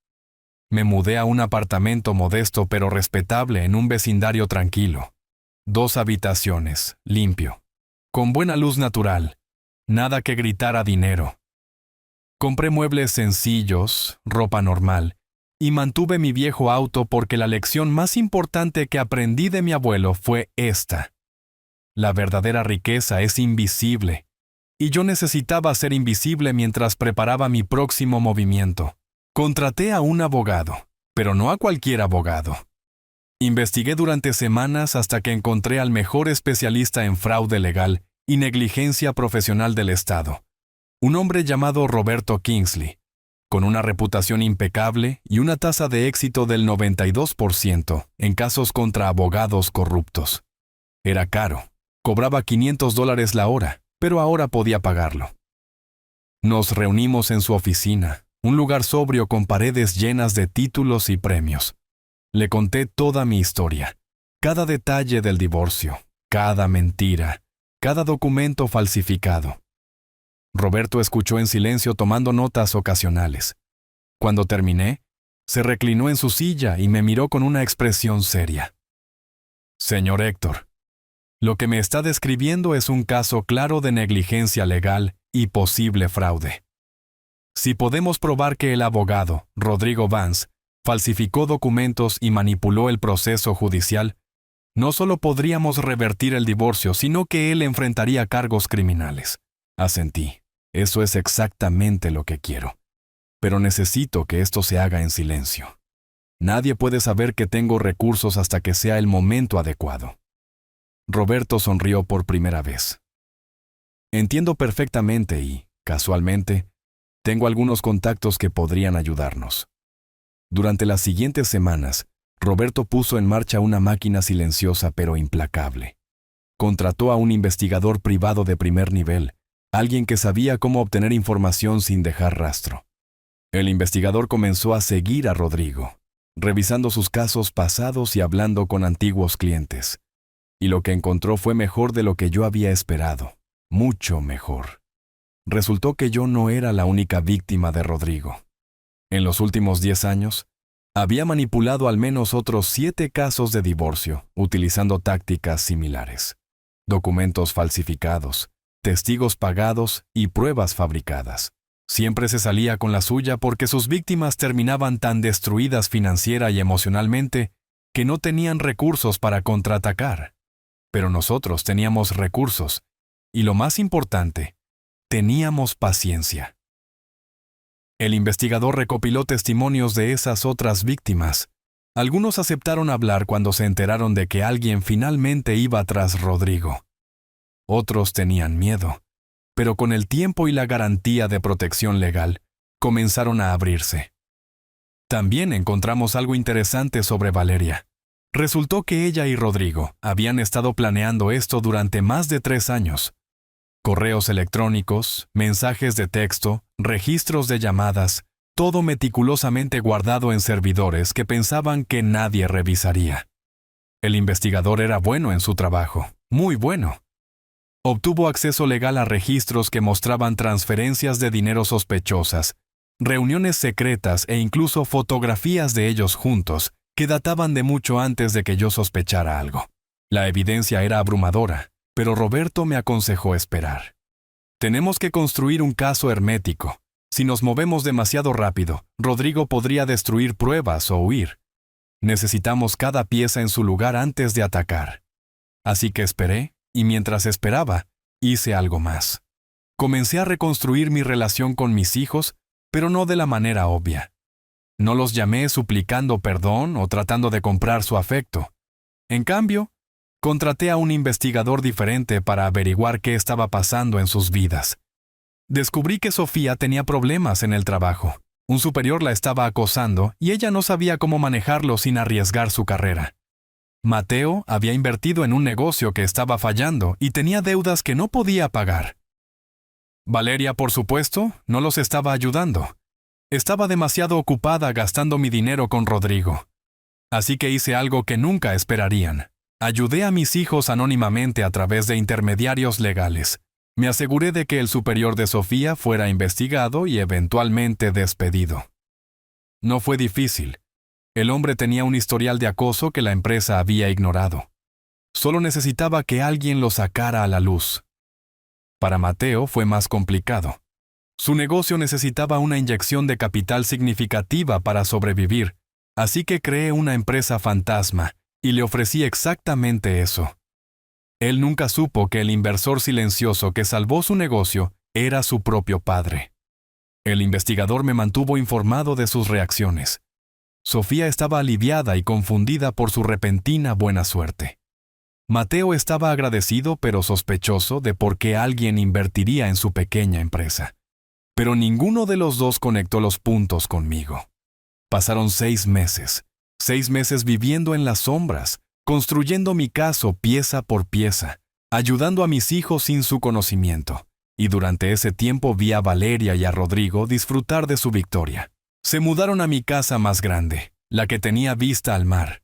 Me mudé a un apartamento modesto pero respetable en un vecindario tranquilo. 2 habitaciones, limpio, con buena luz natural, nada que gritara dinero. Compré muebles sencillos, ropa normal, y mantuve mi viejo auto porque la lección más importante que aprendí de mi abuelo fue esta. La verdadera riqueza es invisible, y yo necesitaba ser invisible mientras preparaba mi próximo movimiento. Contraté a un abogado, pero no a cualquier abogado. Investigué durante semanas hasta que encontré al mejor especialista en fraude legal y negligencia profesional del Estado, un hombre llamado Roberto Kingsley, con una reputación impecable y una tasa de éxito del 92% en casos contra abogados corruptos. Era caro, cobraba $500 la hora, pero ahora podía pagarlo. Nos reunimos en su oficina, un lugar sobrio con paredes llenas de títulos y premios. Le conté toda mi historia, cada detalle del divorcio, cada mentira, cada documento falsificado. Roberto escuchó en silencio tomando notas ocasionales. Cuando terminé, se reclinó en su silla y me miró con una expresión seria. Señor Héctor, lo que me está describiendo es un caso claro de negligencia legal y posible fraude. Si podemos probar que el abogado, Rodrigo Vance, falsificó documentos y manipuló el proceso judicial, no solo podríamos revertir el divorcio, sino que él enfrentaría cargos criminales. Asentí. Eso es exactamente lo que quiero. Pero necesito que esto se haga en silencio. Nadie puede saber que tengo recursos hasta que sea el momento adecuado. Roberto sonrió por primera vez. Entiendo perfectamente y, casualmente, tengo algunos contactos que podrían ayudarnos. Durante las siguientes semanas, Roberto puso en marcha una máquina silenciosa pero implacable. Contrató a un investigador privado de primer nivel, alguien que sabía cómo obtener información sin dejar rastro. El investigador comenzó a seguir a Rodrigo, revisando sus casos pasados y hablando con antiguos clientes. Y lo que encontró fue mejor de lo que yo había esperado, mucho mejor. Resultó que yo no era la única víctima de Rodrigo. En los últimos 10 años, había manipulado al menos otros 7 casos de divorcio, utilizando tácticas similares. Documentos falsificados, testigos pagados y pruebas fabricadas. Siempre se salía con la suya porque sus víctimas terminaban tan destruidas financiera y emocionalmente que no tenían recursos para contraatacar. Pero nosotros teníamos recursos, y lo más importante, teníamos paciencia. El investigador recopiló testimonios de esas otras víctimas. Algunos aceptaron hablar cuando se enteraron de que alguien finalmente iba tras Rodrigo. Otros tenían miedo, pero con el tiempo y la garantía de protección legal, comenzaron a abrirse. También encontramos algo interesante sobre Valeria. Resultó que ella y Rodrigo habían estado planeando esto durante más de 3 años. Correos electrónicos, mensajes de texto, registros de llamadas, todo meticulosamente guardado en servidores que pensaban que nadie revisaría. El investigador era bueno en su trabajo, muy bueno. Obtuvo acceso legal a registros que mostraban transferencias de dinero sospechosas, reuniones secretas e incluso fotografías de ellos juntos, que databan de mucho antes de que yo sospechara algo. La evidencia era abrumadora, pero Roberto me aconsejó esperar. Tenemos que construir un caso hermético. Si nos movemos demasiado rápido, Rodrigo podría destruir pruebas o huir. Necesitamos cada pieza en su lugar antes de atacar. Así que esperé y mientras esperaba, hice algo más. Comencé a reconstruir mi relación con mis hijos, pero no de la manera obvia. No los llamé suplicando perdón o tratando de comprar su afecto. En cambio, contraté a un investigador diferente para averiguar qué estaba pasando en sus vidas. Descubrí que Sofía tenía problemas en el trabajo. Un superior la estaba acosando y ella no sabía cómo manejarlo sin arriesgar su carrera. Mateo había invertido en un negocio que estaba fallando y tenía deudas que no podía pagar. Valeria, por supuesto, no los estaba ayudando. Estaba demasiado ocupada gastando mi dinero con Rodrigo. Así que hice algo que nunca esperarían. Ayudé a mis hijos anónimamente a través de intermediarios legales. Me aseguré de que el superior de Sofía fuera investigado y eventualmente despedido. No fue difícil. El hombre tenía un historial de acoso que la empresa había ignorado. Solo necesitaba que alguien lo sacara a la luz. Para Mateo fue más complicado. Su negocio necesitaba una inyección de capital significativa para sobrevivir, así que creé una empresa fantasma y le ofrecí exactamente eso. Él nunca supo que el inversor silencioso que salvó su negocio era su propio padre. El investigador me mantuvo informado de sus reacciones. Sofía estaba aliviada y confundida por su repentina buena suerte. Mateo estaba agradecido pero sospechoso de por qué alguien invertiría en su pequeña empresa. Pero ninguno de los dos conectó los puntos conmigo. Pasaron 6 meses. 6 meses viviendo en las sombras, construyendo mi caso pieza por pieza, ayudando a mis hijos sin su conocimiento. Y durante ese tiempo vi a Valeria y a Rodrigo disfrutar de su victoria. Se mudaron a mi casa más grande, la que tenía vista al mar.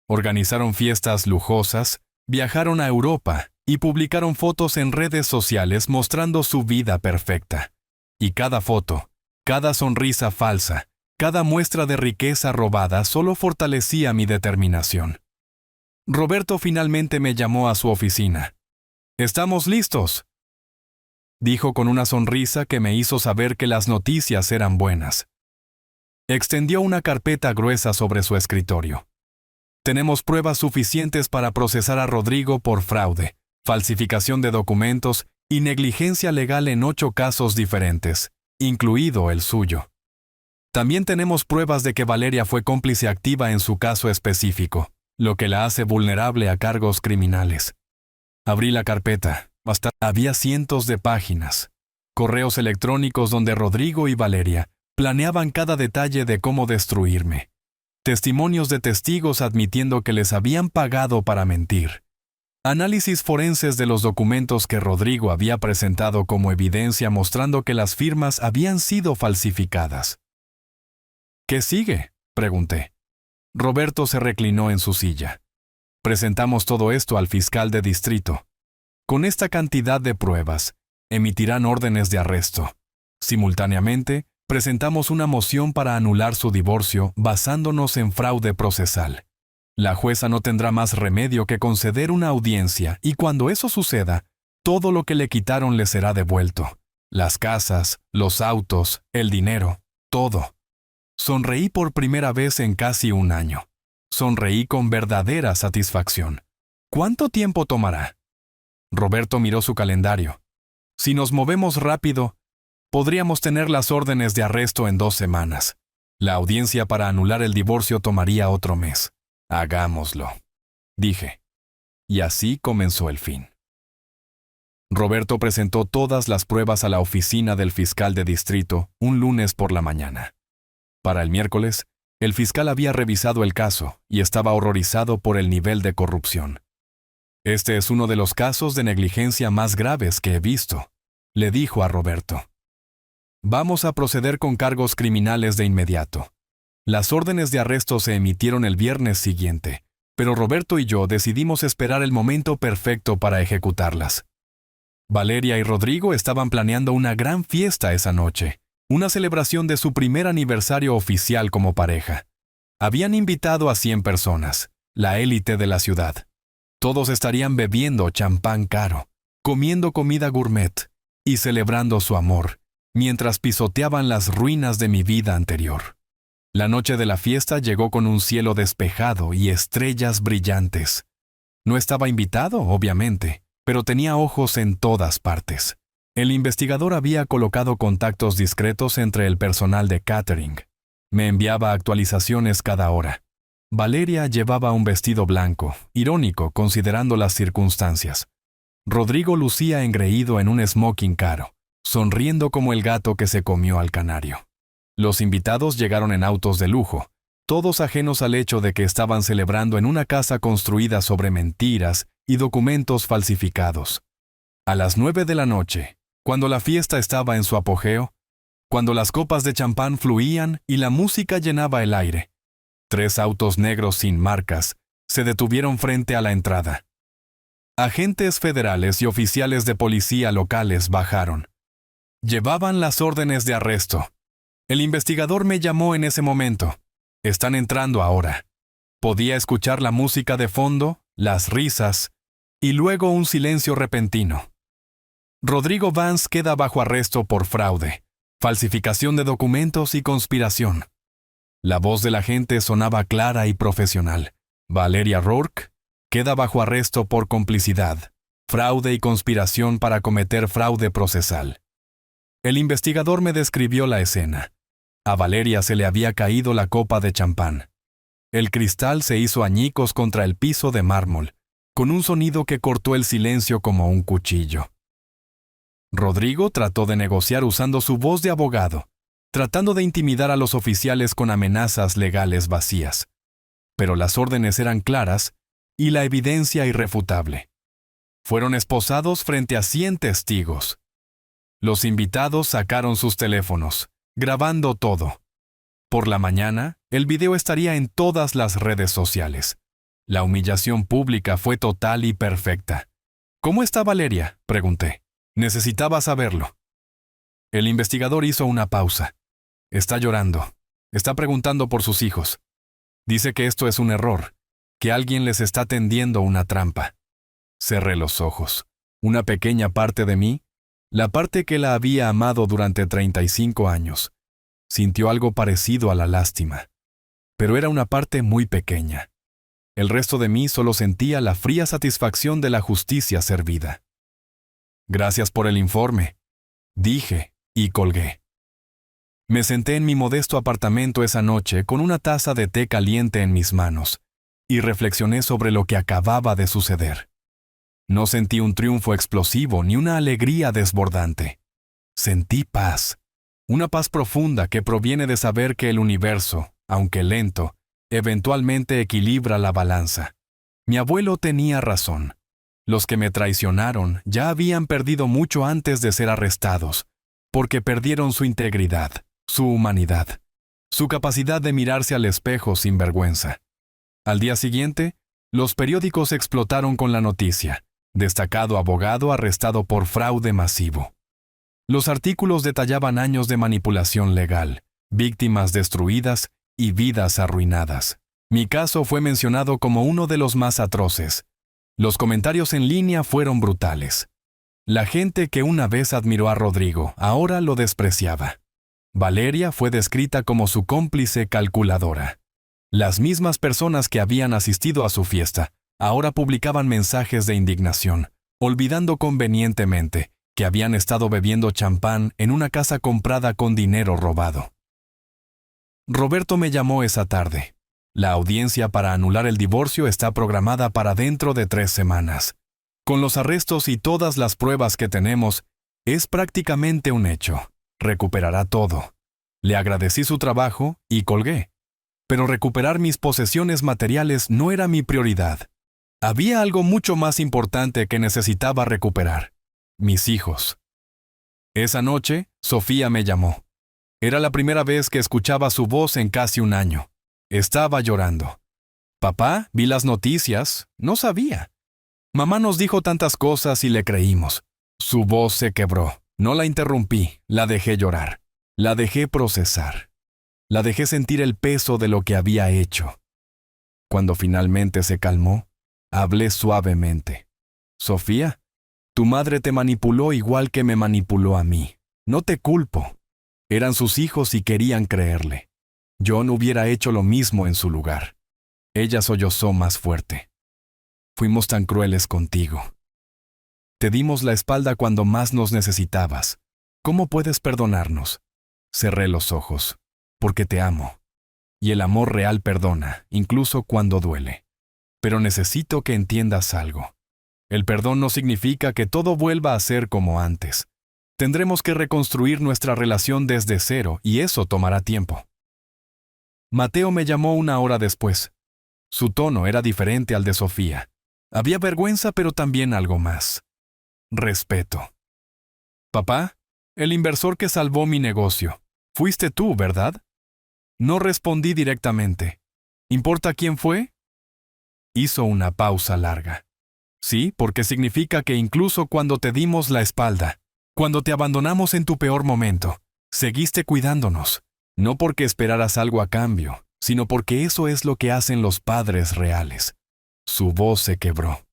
Organizaron fiestas lujosas, viajaron a Europa y publicaron fotos en redes sociales mostrando su vida perfecta. Y cada foto, cada sonrisa falsa, cada muestra de riqueza robada solo fortalecía mi determinación. Roberto finalmente me llamó a su oficina. «¡Estamos listos!», dijo con una sonrisa que me hizo saber que las noticias eran buenas. Extendió una carpeta gruesa sobre su escritorio. «Tenemos pruebas suficientes para procesar a Rodrigo por fraude, falsificación de documentos y negligencia legal en 8 casos diferentes, incluido el suyo. También tenemos pruebas de que Valeria fue cómplice activa en su caso específico, lo que la hace vulnerable a cargos criminales». Abrí la carpeta. Había cientos de páginas, correos electrónicos donde Rodrigo y Valeria planeaban cada detalle de cómo destruirme, testimonios de testigos admitiendo que les habían pagado para mentir, análisis forenses de los documentos que Rodrigo había presentado como evidencia mostrando que las firmas habían sido falsificadas. «¿Qué sigue?», pregunté. Roberto se reclinó en su silla. «Presentamos todo esto al fiscal de distrito. Con esta cantidad de pruebas, emitirán órdenes de arresto. Simultáneamente, presentamos una moción para anular su divorcio basándonos en fraude procesal. La jueza no tendrá más remedio que conceder una audiencia y cuando eso suceda, todo lo que le quitaron le será devuelto. Las casas, los autos, el dinero, todo». Sonreí por primera vez en casi un año. Sonreí con verdadera satisfacción. «¿Cuánto tiempo tomará?». Roberto miró su calendario. «Si nos movemos rápido, podríamos tener las órdenes de arresto en 2 semanas. La audiencia para anular el divorcio tomaría otro mes. Hagámoslo», dije. Y así comenzó el fin. Roberto presentó todas las pruebas a la oficina del fiscal de distrito un lunes por la mañana. Para el miércoles, el fiscal había revisado el caso y estaba horrorizado por el nivel de corrupción. «Este es uno de los casos de negligencia más graves que he visto», le dijo a Roberto. «Vamos a proceder con cargos criminales de inmediato». Las órdenes de arresto se emitieron el viernes siguiente, pero Roberto y yo decidimos esperar el momento perfecto para ejecutarlas. Valeria y Rodrigo estaban planeando una gran fiesta esa noche, una celebración de su primer aniversario oficial como pareja. Habían invitado a 100 personas, la élite de la ciudad. Todos estarían bebiendo champán caro, comiendo comida gourmet y celebrando su amor, mientras pisoteaban las ruinas de mi vida anterior. La noche de la fiesta llegó con un cielo despejado y estrellas brillantes. No estaba invitado, obviamente, pero tenía ojos en todas partes. El investigador había colocado contactos discretos entre el personal de catering. Me enviaba actualizaciones cada hora. Valeria llevaba un vestido blanco, irónico considerando las circunstancias. Rodrigo lucía engreído en un smoking caro, sonriendo como el gato que se comió al canario. Los invitados llegaron en autos de lujo, todos ajenos al hecho de que estaban celebrando en una casa construida sobre mentiras y documentos falsificados. A las 9 de la noche, cuando la fiesta estaba en su apogeo, cuando las copas de champán fluían y la música llenaba el aire, 3 autos negros sin marcas se detuvieron frente a la entrada. Agentes federales y oficiales de policía locales bajaron. Llevaban las órdenes de arresto. El investigador me llamó en ese momento. Están entrando ahora. Podía escuchar la música de fondo, las risas, y luego un silencio repentino. Rodrigo Vance queda bajo arresto por fraude, falsificación de documentos y conspiración. La voz del agente sonaba clara y profesional. Valeria Rourke queda bajo arresto por complicidad, fraude y conspiración para cometer fraude procesal. El investigador me describió la escena. A Valeria se le había caído la copa de champán. El cristal se hizo añicos contra el piso de mármol, con un sonido que cortó el silencio como un cuchillo. Rodrigo trató de negociar usando su voz de abogado, tratando de intimidar a los oficiales con amenazas legales vacías. Pero las órdenes eran claras y la evidencia irrefutable. Fueron esposados frente a 100 testigos. Los invitados sacaron sus teléfonos, grabando todo. Por la mañana, el video estaría en todas las redes sociales. La humillación pública fue total y perfecta. ¿Cómo está Valeria?, pregunté. Necesitaba saberlo. El investigador hizo una pausa. Está llorando. Está preguntando por sus hijos. Dice que esto es un error, que alguien les está tendiendo una trampa. Cerré los ojos. Una pequeña parte de mí, la parte que la había amado durante 35 años, sintió algo parecido a la lástima. Pero era una parte muy pequeña. El resto de mí solo sentía la fría satisfacción de la justicia servida. Gracias por el informe, dije, y colgué. Me senté en mi modesto apartamento esa noche con una taza de té caliente en mis manos, y reflexioné sobre lo que acababa de suceder. No sentí un triunfo explosivo ni una alegría desbordante. Sentí paz, una paz profunda que proviene de saber que el universo, aunque lento, eventualmente equilibra la balanza. Mi abuelo tenía razón. Los que me traicionaron ya habían perdido mucho antes de ser arrestados, porque perdieron su integridad, su humanidad, su capacidad de mirarse al espejo sin vergüenza. Al día siguiente, los periódicos explotaron con la noticia: destacado abogado arrestado por fraude masivo. Los artículos detallaban años de manipulación legal, víctimas destruidas y vidas arruinadas. Mi caso fue mencionado como uno de los más atroces. Los comentarios en línea fueron brutales. La gente que una vez admiró a Rodrigo ahora lo despreciaba. Valeria fue descrita como su cómplice calculadora. Las mismas personas que habían asistido a su fiesta ahora publicaban mensajes de indignación, olvidando convenientemente que habían estado bebiendo champán en una casa comprada con dinero robado. Roberto me llamó esa tarde. La audiencia para anular el divorcio está programada para dentro de 3 semanas. Con los arrestos y todas las pruebas que tenemos, es prácticamente un hecho. Recuperará todo. Le agradecí su trabajo y colgué. Pero recuperar mis posesiones materiales no era mi prioridad. Había algo mucho más importante que necesitaba recuperar: mis hijos. Esa noche, Sofía me llamó. Era la primera vez que escuchaba su voz en casi un año. Estaba llorando. Papá, vi las noticias, no sabía. Mamá nos dijo tantas cosas y le creímos. Su voz se quebró. No la interrumpí, la dejé llorar. La dejé procesar. La dejé sentir el peso de lo que había hecho. Cuando finalmente se calmó, hablé suavemente. Sofía, tu madre te manipuló igual que me manipuló a mí. No te culpo. Eran sus hijos y querían creerle. Yo no hubiera hecho lo mismo en su lugar. Ella sollozó más fuerte. Fuimos tan crueles contigo. Te dimos la espalda cuando más nos necesitabas. ¿Cómo puedes perdonarnos? Cerré los ojos, porque te amo. Y el amor real perdona, incluso cuando duele. Pero necesito que entiendas algo. El perdón no significa que todo vuelva a ser como antes. Tendremos que reconstruir nuestra relación desde cero y eso tomará tiempo. Mateo me llamó una hora después. Su tono era diferente al de Sofía. Había vergüenza, pero también algo más. Respeto. Papá, el inversor que salvó mi negocio. Fuiste tú, ¿verdad? No respondí directamente. ¿Importa quién fue? Hizo una pausa larga. Sí, porque significa que incluso cuando te dimos la espalda, cuando te abandonamos en tu peor momento, seguiste cuidándonos. No porque esperaras algo a cambio, sino porque eso es lo que hacen los padres reales. Su voz se quebró.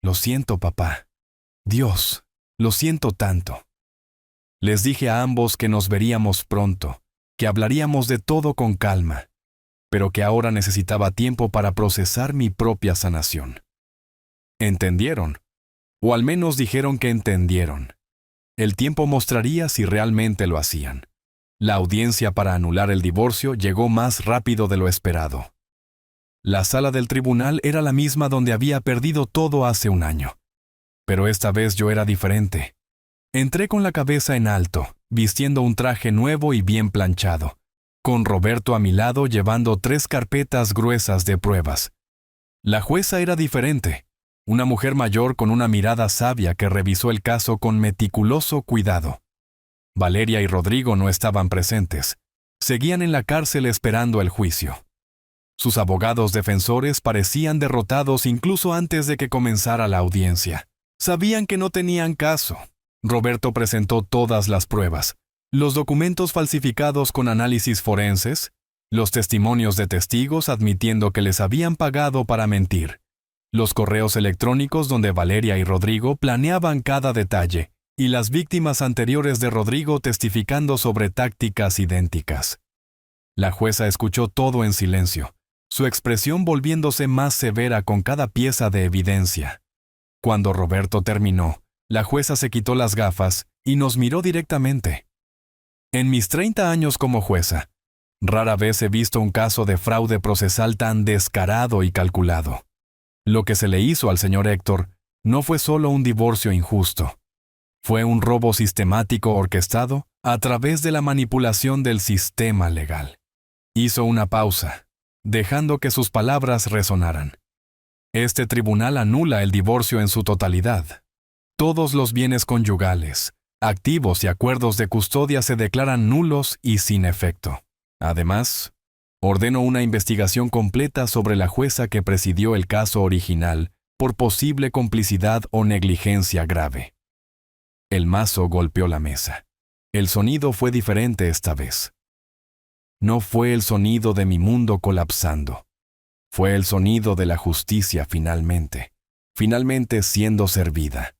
Lo siento, papá. Dios, lo siento tanto. Les dije a ambos que nos veríamos pronto, que hablaríamos de todo con calma, pero que ahora necesitaba tiempo para procesar mi propia sanación. ¿Entendieron? O al menos dijeron que entendieron. El tiempo mostraría si realmente lo hacían. La audiencia para anular el divorcio llegó más rápido de lo esperado. La sala del tribunal era la misma donde había perdido todo hace un año. Pero esta vez yo era diferente. Entré con la cabeza en alto, vistiendo un traje nuevo y bien planchado, con Roberto a mi lado llevando 3 carpetas gruesas de pruebas. La jueza era diferente. Una mujer mayor con una mirada sabia que revisó el caso con meticuloso cuidado. Valeria y Rodrigo no estaban presentes. Seguían en la cárcel esperando el juicio. Sus abogados defensores parecían derrotados incluso antes de que comenzara la audiencia. Sabían que no tenían caso. Roberto presentó todas las pruebas, los documentos falsificados con análisis forenses, los testimonios de testigos admitiendo que les habían pagado para mentir, los correos electrónicos donde Valeria y Rodrigo planeaban cada detalle, y las víctimas anteriores de Rodrigo testificando sobre tácticas idénticas. La jueza escuchó todo en silencio, su expresión volviéndose más severa con cada pieza de evidencia. Cuando Roberto terminó, la jueza se quitó las gafas y nos miró directamente. En mis 30 años como jueza, rara vez he visto un caso de fraude procesal tan descarado y calculado. Lo que se le hizo al señor Héctor no fue solo un divorcio injusto. Fue un robo sistemático orquestado a través de la manipulación del sistema legal. Hizo una pausa, dejando que sus palabras resonaran. Este tribunal anula el divorcio en su totalidad. Todos los bienes conyugales, activos y acuerdos de custodia se declaran nulos y sin efecto. Además, ordeno una investigación completa sobre la jueza que presidió el caso original por posible complicidad o negligencia grave. El mazo golpeó la mesa. El sonido fue diferente esta vez. No fue el sonido de mi mundo colapsando. Fue el sonido de la justicia finalmente siendo servida.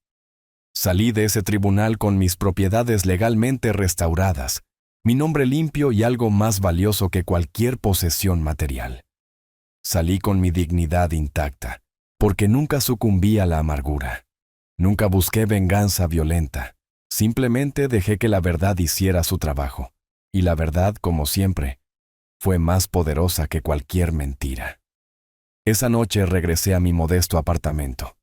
Salí de ese tribunal con mis propiedades legalmente restauradas, mi nombre limpio y algo más valioso que cualquier posesión material. Salí con mi dignidad intacta, porque nunca sucumbí a la amargura. Nunca busqué venganza violenta. Simplemente dejé que la verdad hiciera su trabajo. Y la verdad, como siempre, fue más poderosa que cualquier mentira. Esa noche regresé a mi modesto apartamento.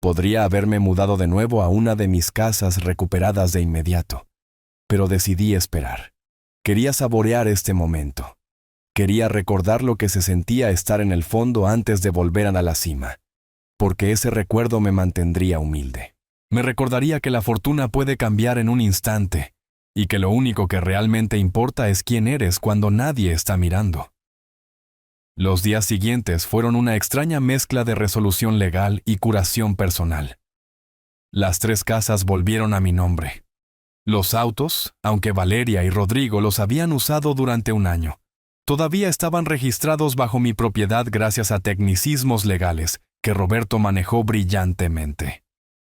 Podría haberme mudado de nuevo a una de mis casas recuperadas de inmediato, pero decidí esperar. Quería saborear este momento. Quería recordar lo que se sentía estar en el fondo antes de volver a la cima, porque ese recuerdo me mantendría humilde. Me recordaría que la fortuna puede cambiar en un instante y que lo único que realmente importa es quién eres cuando nadie está mirando. Los días siguientes fueron una extraña mezcla de resolución legal y curación personal. Las 3 casas volvieron a mi nombre. Los autos, aunque Valeria y Rodrigo los habían usado durante un año, todavía estaban registrados bajo mi propiedad gracias a tecnicismos legales que Roberto manejó brillantemente.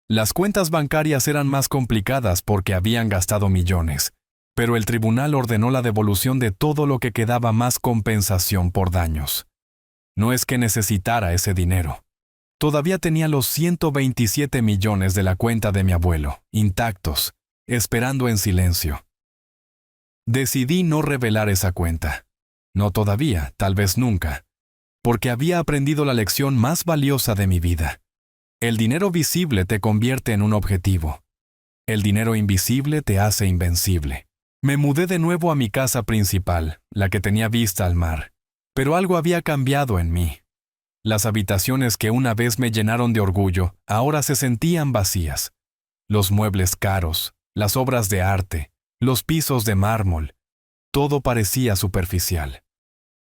Las cuentas bancarias eran más complicadas porque habían gastado millones, pero el tribunal ordenó la devolución de todo lo que quedaba más compensación por daños. No es que necesitara ese dinero. Todavía tenía los 127 millones de la cuenta de mi abuelo, intactos, esperando en silencio. Decidí no revelar esa cuenta. No todavía, tal vez nunca, porque había aprendido la lección más valiosa de mi vida. El dinero visible te convierte en un objetivo. El dinero invisible te hace invencible. Me mudé de nuevo a mi casa principal, la que tenía vista al mar, pero algo había cambiado en mí. Las habitaciones que una vez me llenaron de orgullo, ahora se sentían vacías. Los muebles caros, las obras de arte, los pisos de mármol, todo parecía superficial.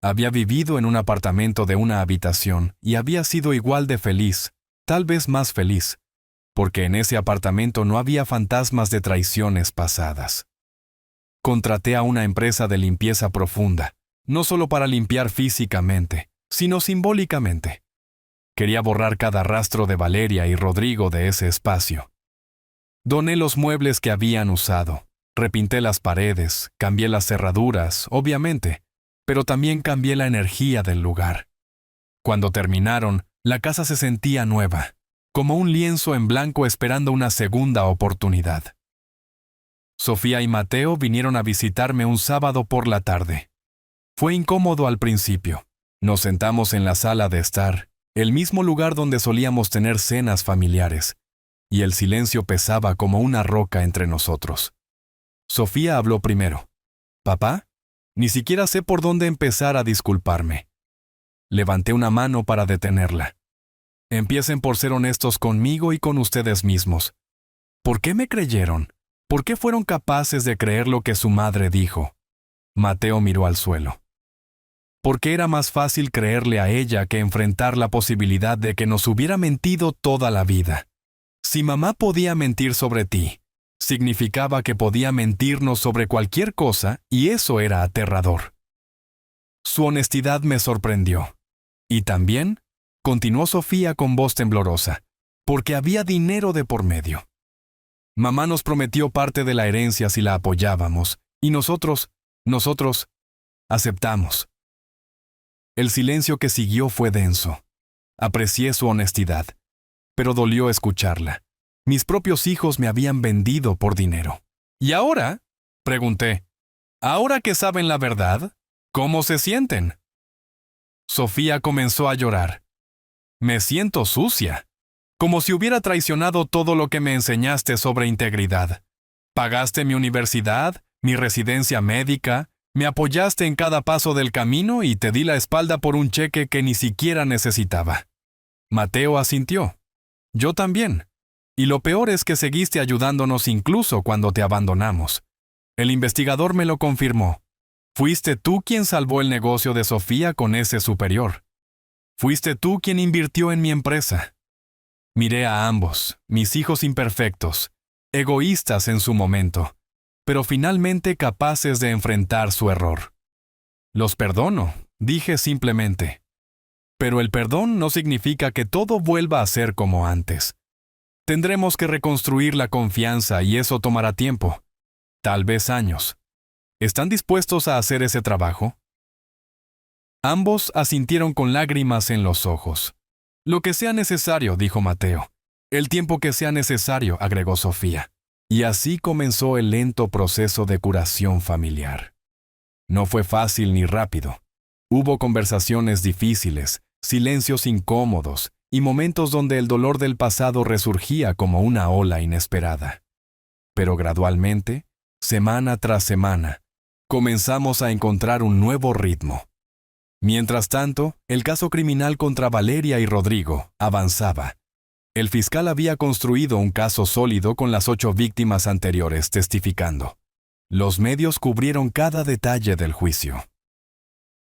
Había vivido en un apartamento de una habitación y había sido igual de feliz, tal vez más feliz, porque en ese apartamento no había fantasmas de traiciones pasadas. Contraté a una empresa de limpieza profunda, no solo para limpiar físicamente, sino simbólicamente. Quería borrar cada rastro de Valeria y Rodrigo de ese espacio. Doné los muebles que habían usado, repinté las paredes, cambié las cerraduras, obviamente, pero también cambié la energía del lugar. Cuando terminaron, la casa se sentía nueva, como un lienzo en blanco esperando una segunda oportunidad. Sofía y Mateo vinieron a visitarme un sábado por la tarde. Fue incómodo al principio. Nos sentamos en la sala de estar, el mismo lugar donde solíamos tener cenas familiares, y el silencio pesaba como una roca entre nosotros. Sofía habló primero. «¿Papá? Ni siquiera sé por dónde empezar a disculparme». Levanté una mano para detenerla. «Empiecen por ser honestos conmigo y con ustedes mismos. ¿Por qué me creyeron? ¿Por qué fueron capaces de creer lo que su madre dijo?» Mateo miró al suelo. Porque era más fácil creerle a ella que enfrentar la posibilidad de que nos hubiera mentido toda la vida. Si mamá podía mentir sobre ti, significaba que podía mentirnos sobre cualquier cosa y eso era aterrador. Su honestidad me sorprendió. Y también, continuó Sofía con voz temblorosa, porque había dinero de por medio. Mamá nos prometió parte de la herencia si la apoyábamos, y nosotros aceptamos. El silencio que siguió fue denso. Aprecié su honestidad, pero dolió escucharla. Mis propios hijos me habían vendido por dinero. ¿Y ahora?, pregunté. ¿Ahora que saben la verdad, cómo se sienten? Sofía comenzó a llorar. Me siento sucia, como si hubiera traicionado todo lo que me enseñaste sobre integridad. Pagaste mi universidad, mi residencia médica, me apoyaste en cada paso del camino y te di la espalda por un cheque que ni siquiera necesitaba. Mateo asintió. Yo también. Y lo peor es que seguiste ayudándonos incluso cuando te abandonamos. El investigador me lo confirmó. Fuiste tú quien salvó el negocio de Sofía con ese superior. Fuiste tú quien invirtió en mi empresa. Miré a ambos, mis hijos imperfectos, egoístas en su momento, pero finalmente capaces de enfrentar su error. Los perdono, dije simplemente. Pero el perdón no significa que todo vuelva a ser como antes. Tendremos que reconstruir la confianza y eso tomará tiempo, tal vez años. ¿Están dispuestos a hacer ese trabajo? Ambos asintieron con lágrimas en los ojos. Lo que sea necesario, dijo Mateo. El tiempo que sea necesario, agregó Sofía. Y así comenzó el lento proceso de curación familiar. No fue fácil ni rápido. Hubo conversaciones difíciles, silencios incómodos y momentos donde el dolor del pasado resurgía como una ola inesperada. Pero gradualmente, semana tras semana, comenzamos a encontrar un nuevo ritmo. Mientras tanto, el caso criminal contra Valeria y Rodrigo avanzaba. El fiscal había construido un caso sólido con las 8 víctimas anteriores testificando. Los medios cubrieron cada detalle del juicio.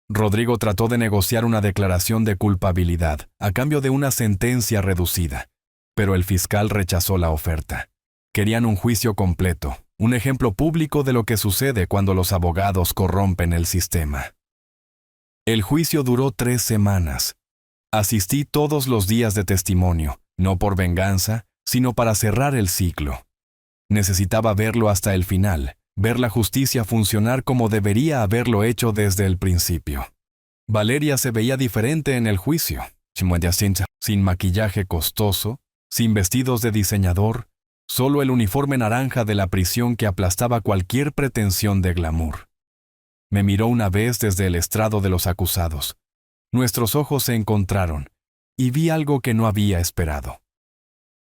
Rodrigo trató de negociar una declaración de culpabilidad a cambio de una sentencia reducida, pero el fiscal rechazó la oferta. Querían un juicio completo, un ejemplo público de lo que sucede cuando los abogados corrompen el sistema. El juicio duró 3 semanas. Asistí todos los días de testimonio, no por venganza, sino para cerrar el ciclo. Necesitaba verlo hasta el final, ver la justicia funcionar como debería haberlo hecho desde el principio. Valeria se veía diferente en el juicio. sin maquillaje costoso, sin vestidos de diseñador, solo el uniforme naranja de la prisión que aplastaba cualquier pretensión de glamour. Me miró una vez desde el estrado de los acusados. Nuestros ojos se encontraron, y vi algo que no había esperado.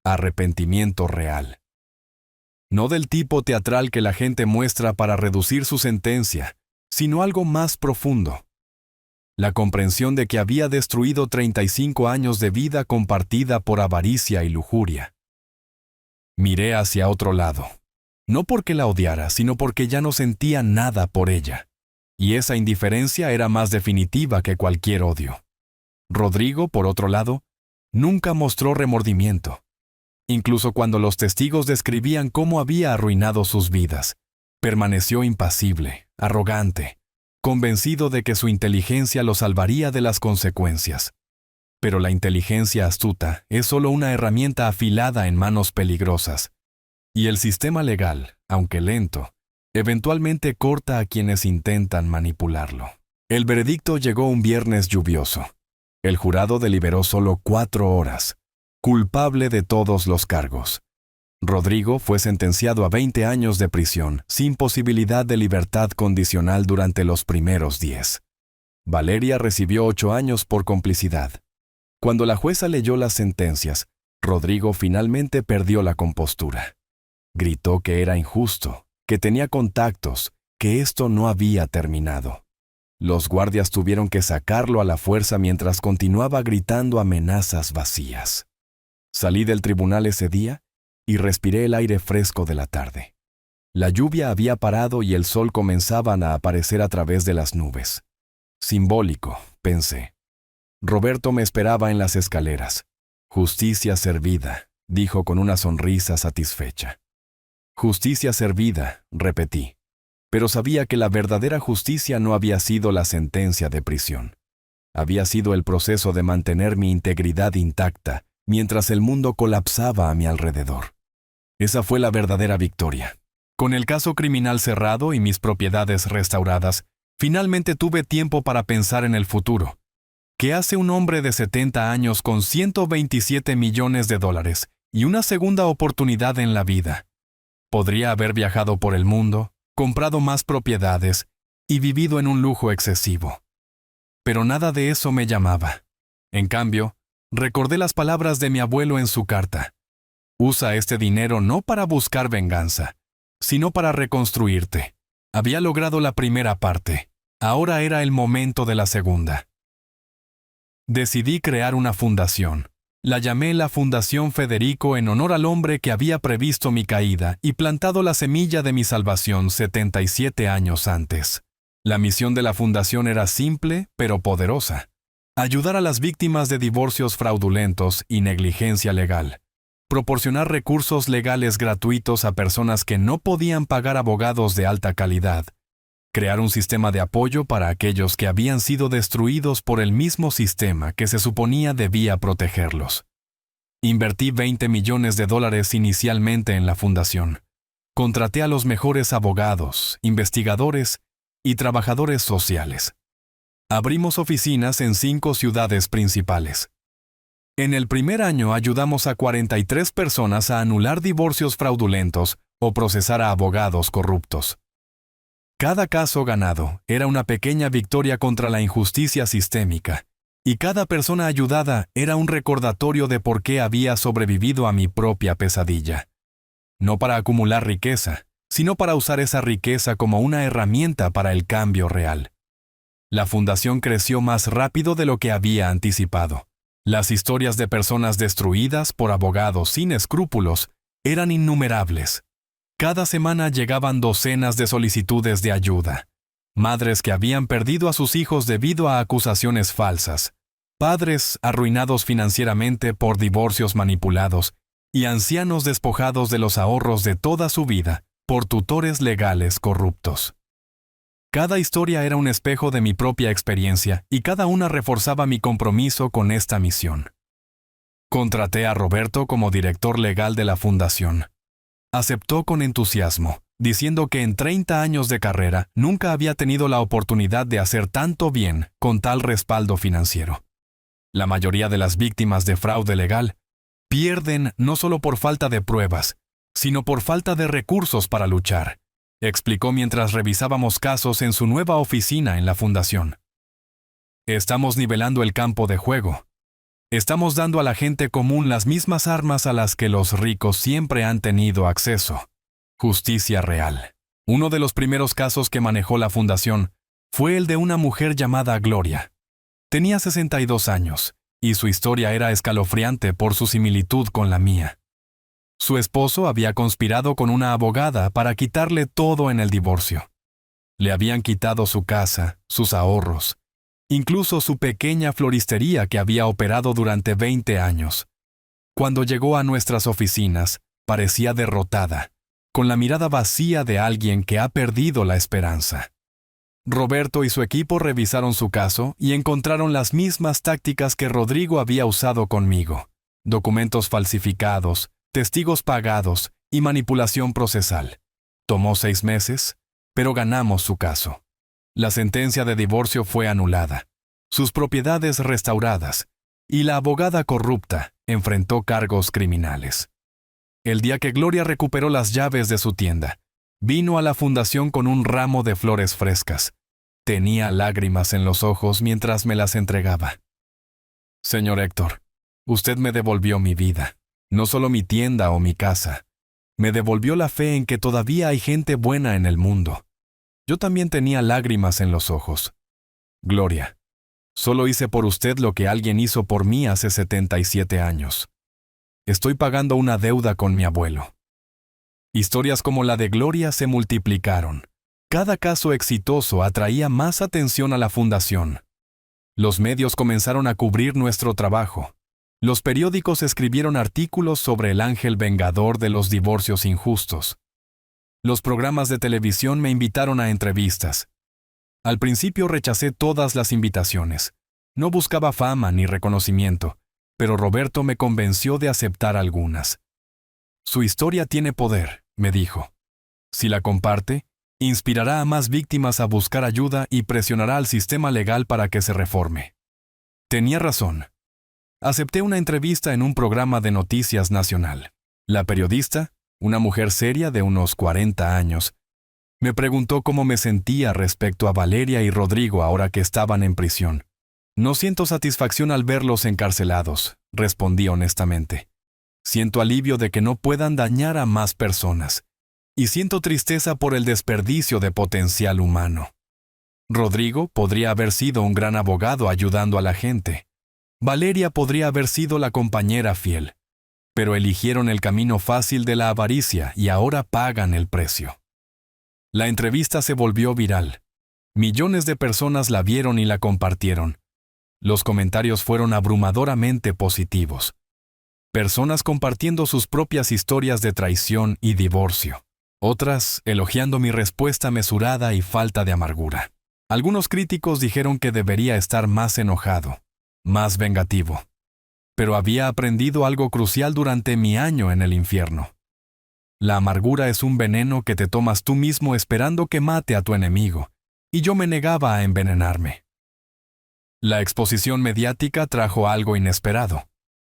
Arrepentimiento real. No del tipo teatral que la gente muestra para reducir su sentencia, sino algo más profundo. La comprensión de que había destruido 35 años de vida compartida por avaricia y lujuria. Miré hacia otro lado. No porque la odiara, sino porque ya no sentía nada por ella. Y esa indiferencia era más definitiva que cualquier odio. Rodrigo, por otro lado, nunca mostró remordimiento. Incluso cuando los testigos describían cómo había arruinado sus vidas, permaneció impasible, arrogante, convencido de que su inteligencia lo salvaría de las consecuencias. Pero la inteligencia astuta es solo una herramienta afilada en manos peligrosas. Y el sistema legal, aunque lento, eventualmente corta a quienes intentan manipularlo. El veredicto llegó un viernes lluvioso. El jurado deliberó solo 4 horas. Culpable de todos los cargos. Rodrigo fue sentenciado a 20 años de prisión, sin posibilidad de libertad condicional durante los primeros 10. Valeria recibió 8 años por complicidad. Cuando la jueza leyó las sentencias, Rodrigo finalmente perdió la compostura. Gritó que era injusto, que tenía contactos, que esto no había terminado. Los guardias tuvieron que sacarlo a la fuerza mientras continuaba gritando amenazas vacías. Salí del tribunal ese día y respiré el aire fresco de la tarde. La lluvia había parado y el sol comenzaba a aparecer a través de las nubes. Simbólico, pensé. Roberto me esperaba en las escaleras. Justicia servida, dijo con una sonrisa satisfecha. Justicia servida, repetí. Pero sabía que la verdadera justicia no había sido la sentencia de prisión. Había sido el proceso de mantener mi integridad intacta mientras el mundo colapsaba a mi alrededor. Esa fue la verdadera victoria. Con el caso criminal cerrado y mis propiedades restauradas, finalmente tuve tiempo para pensar en el futuro. ¿Qué hace un hombre de 70 años con 127 millones de dólares y una segunda oportunidad en la vida? Podría haber viajado por el mundo, comprado más propiedades y vivido en un lujo excesivo. Pero nada de eso me llamaba. En cambio, recordé las palabras de mi abuelo en su carta. Usa este dinero no para buscar venganza, sino para reconstruirte. Había logrado la primera parte. Ahora era el momento de la segunda. Decidí crear una fundación. La llamé la Fundación Federico en honor al hombre que había previsto mi caída y plantado la semilla de mi salvación 77 años antes. La misión de la fundación era simple, pero poderosa. Ayudar a las víctimas de divorcios fraudulentos y negligencia legal. Proporcionar recursos legales gratuitos a personas que no podían pagar abogados de alta calidad. Crear un sistema de apoyo para aquellos que habían sido destruidos por el mismo sistema que se suponía debía protegerlos. Invertí $20 millones inicialmente en la fundación. Contraté a los mejores abogados, investigadores y trabajadores sociales. Abrimos oficinas en 5 ciudades principales. En el primer año ayudamos a 43 personas a anular divorcios fraudulentos o procesar a abogados corruptos. Cada caso ganado era una pequeña victoria contra la injusticia sistémica, y cada persona ayudada era un recordatorio de por qué había sobrevivido a mi propia pesadilla. No para acumular riqueza, sino para usar esa riqueza como una herramienta para el cambio real. La fundación creció más rápido de lo que había anticipado. Las historias de personas destruidas por abogados sin escrúpulos eran innumerables. Cada semana llegaban docenas de solicitudes de ayuda. Madres que habían perdido a sus hijos debido a acusaciones falsas. Padres arruinados financieramente por divorcios manipulados. Y ancianos despojados de los ahorros de toda su vida por tutores legales corruptos. Cada historia era un espejo de mi propia experiencia y cada una reforzaba mi compromiso con esta misión. Contraté a Roberto como director legal de la fundación. Aceptó con entusiasmo, diciendo que en 30 años de carrera nunca había tenido la oportunidad de hacer tanto bien con tal respaldo financiero. La mayoría de las víctimas de fraude legal pierden no solo por falta de pruebas, sino por falta de recursos para luchar, explicó mientras revisábamos casos en su nueva oficina en la fundación. Estamos nivelando el campo de juego. Estamos dando a la gente común las mismas armas a las que los ricos siempre han tenido acceso. Justicia real. Uno de los primeros casos que manejó la fundación fue el de una mujer llamada Gloria. Tenía 62 años, y su historia era escalofriante por su similitud con la mía. Su esposo había conspirado con una abogada para quitarle todo en el divorcio. Le habían quitado su casa, sus ahorros, incluso su pequeña floristería que había operado durante 20 años. Cuando llegó a nuestras oficinas, parecía derrotada, con la mirada vacía de alguien que ha perdido la esperanza. Roberto y su equipo revisaron su caso y encontraron las mismas tácticas que Rodrigo había usado conmigo: documentos falsificados, testigos pagados y manipulación procesal. Tomó 6 meses, pero ganamos su caso. La sentencia de divorcio fue anulada, sus propiedades restauradas, y la abogada corrupta enfrentó cargos criminales. El día que Gloria recuperó las llaves de su tienda, vino a la fundación con un ramo de flores frescas. Tenía lágrimas en los ojos mientras me las entregaba. Señor Héctor, usted me devolvió mi vida, no solo mi tienda o mi casa. Me devolvió la fe en que todavía hay gente buena en el mundo. Yo también tenía lágrimas en los ojos. Gloria, solo hice por usted lo que alguien hizo por mí hace 77 años. Estoy pagando una deuda con mi abuelo. Historias como la de Gloria se multiplicaron. Cada caso exitoso atraía más atención a la fundación. Los medios comenzaron a cubrir nuestro trabajo. Los periódicos escribieron artículos sobre el ángel vengador de los divorcios injustos. Los programas de televisión me invitaron a entrevistas. Al principio rechacé todas las invitaciones. No buscaba fama ni reconocimiento, pero Roberto me convenció de aceptar algunas. Su historia tiene poder, me dijo. Si la comparte, inspirará a más víctimas a buscar ayuda y presionará al sistema legal para que se reforme. Tenía razón. Acepté una entrevista en un programa de noticias nacional. La periodista, una mujer seria de unos 40 años, me preguntó cómo me sentía respecto a Valeria y Rodrigo ahora que estaban en prisión. No siento satisfacción al verlos encarcelados, respondí honestamente. Siento alivio de que no puedan dañar a más personas. Y siento tristeza por el desperdicio de potencial humano. Rodrigo podría haber sido un gran abogado ayudando a la gente. Valeria podría haber sido la compañera fiel. Pero eligieron el camino fácil de la avaricia y ahora pagan el precio. La entrevista se volvió viral. Millones de personas la vieron y la compartieron. Los comentarios fueron abrumadoramente positivos. Personas compartiendo sus propias historias de traición y divorcio. Otras elogiando mi respuesta mesurada y falta de amargura. Algunos críticos dijeron que debería estar más enojado, más vengativo. Pero había aprendido algo crucial durante mi año en el infierno. La amargura es un veneno que te tomas tú mismo esperando que mate a tu enemigo, y yo me negaba a envenenarme. La exposición mediática trajo algo inesperado.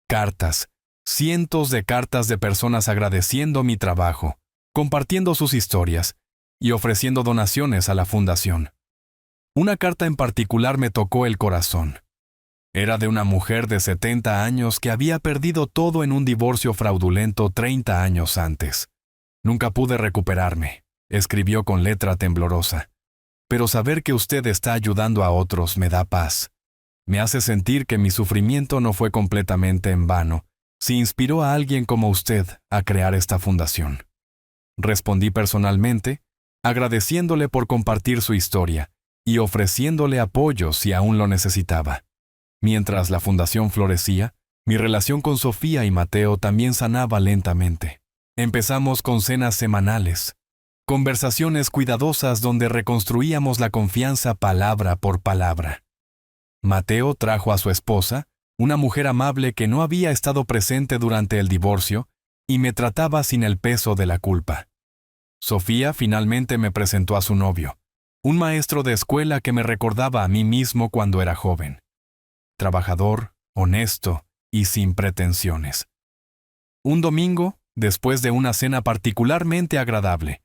Cartas, cientos de cartas de personas agradeciendo mi trabajo, compartiendo sus historias y ofreciendo donaciones a la fundación. Una carta en particular me tocó el corazón. Era de una mujer de 70 años que había perdido todo en un divorcio fraudulento 30 años antes. Nunca pude recuperarme, escribió con letra temblorosa. Pero saber que usted está ayudando a otros me da paz. Me hace sentir que mi sufrimiento no fue completamente en vano, si inspiró a alguien como usted a crear esta fundación. Respondí personalmente, agradeciéndole por compartir su historia y ofreciéndole apoyo si aún lo necesitaba. Mientras la fundación florecía, mi relación con Sofía y Mateo también sanaba lentamente. Empezamos con cenas semanales, conversaciones cuidadosas donde reconstruíamos la confianza palabra por palabra. Mateo trajo a su esposa, una mujer amable que no había estado presente durante el divorcio, y me trataba sin el peso de la culpa. Sofía finalmente me presentó a su novio, un maestro de escuela que me recordaba a mí mismo cuando era joven. Trabajador, honesto y sin pretensiones. Un domingo, después de una cena particularmente agradable,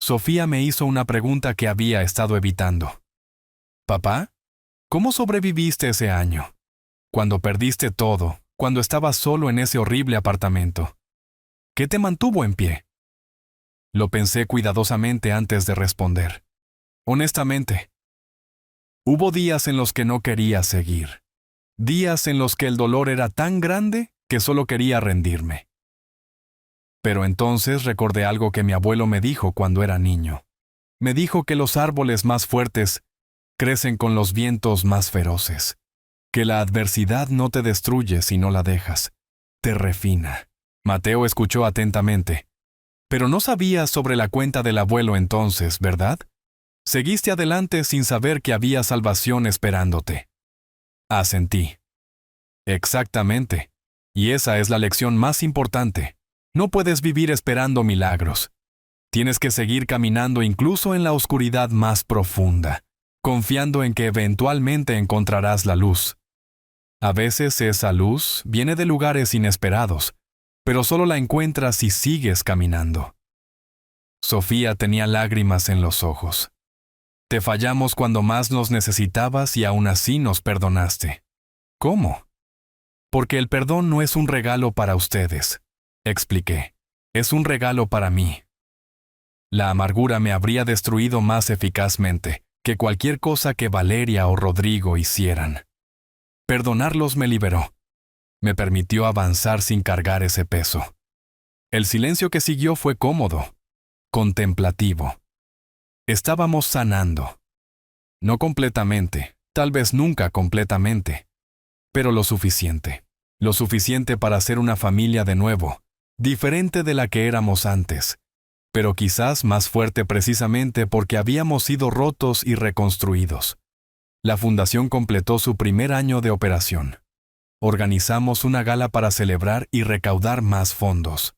Sofía me hizo una pregunta que había estado evitando. «Papá, ¿cómo sobreviviste ese año? Cuando perdiste todo, cuando estabas solo en ese horrible apartamento. ¿Qué te mantuvo en pie?» Lo pensé cuidadosamente antes de responder. Honestamente, hubo días en los que no quería seguir. Días en los que el dolor era tan grande que solo quería rendirme. Pero entonces recordé algo que mi abuelo me dijo cuando era niño. Me dijo que los árboles más fuertes crecen con los vientos más feroces, que la adversidad no te destruye si no la dejas, te refina. Mateo escuchó atentamente. Pero no sabías sobre la cuenta del abuelo entonces, ¿verdad? Seguiste adelante sin saber que había salvación esperándote. Asentí. Exactamente. Y esa es la lección más importante. No puedes vivir esperando milagros. Tienes que seguir caminando incluso en la oscuridad más profunda, confiando en que eventualmente encontrarás la luz. A veces esa luz viene de lugares inesperados, pero solo la encuentras si sigues caminando. Sofía tenía lágrimas en los ojos. Te fallamos cuando más nos necesitabas y aún así nos perdonaste. ¿Cómo? Porque el perdón no es un regalo para ustedes, expliqué. Es un regalo para mí. La amargura me habría destruido más eficazmente que cualquier cosa que Valeria o Rodrigo hicieran. Perdonarlos me liberó. Me permitió avanzar sin cargar ese peso. El silencio que siguió fue cómodo, contemplativo. Estábamos sanando. No completamente, tal vez nunca completamente, pero lo suficiente. Lo suficiente para ser una familia de nuevo, diferente de la que éramos antes, pero quizás más fuerte precisamente porque habíamos sido rotos y reconstruidos. La fundación completó su primer año de operación. Organizamos una gala para celebrar y recaudar más fondos.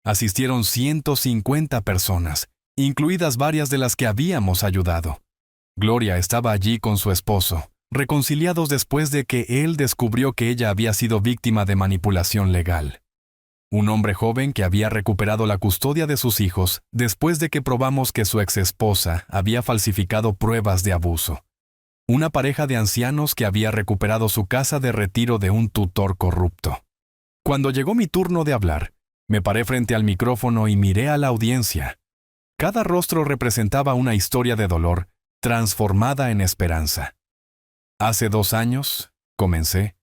Asistieron 150 personas, incluidas varias de las que habíamos ayudado. Gloria estaba allí con su esposo, reconciliados después de que él descubrió que ella había sido víctima de manipulación legal. Un hombre joven que había recuperado la custodia de sus hijos después de que probamos que su exesposa había falsificado pruebas de abuso. Una pareja de ancianos que había recuperado su casa de retiro de un tutor corrupto. Cuando llegó mi turno de hablar, me paré frente al micrófono y miré a la audiencia. Cada rostro representaba una historia de dolor, transformada en esperanza. Hace 2 años, comencé,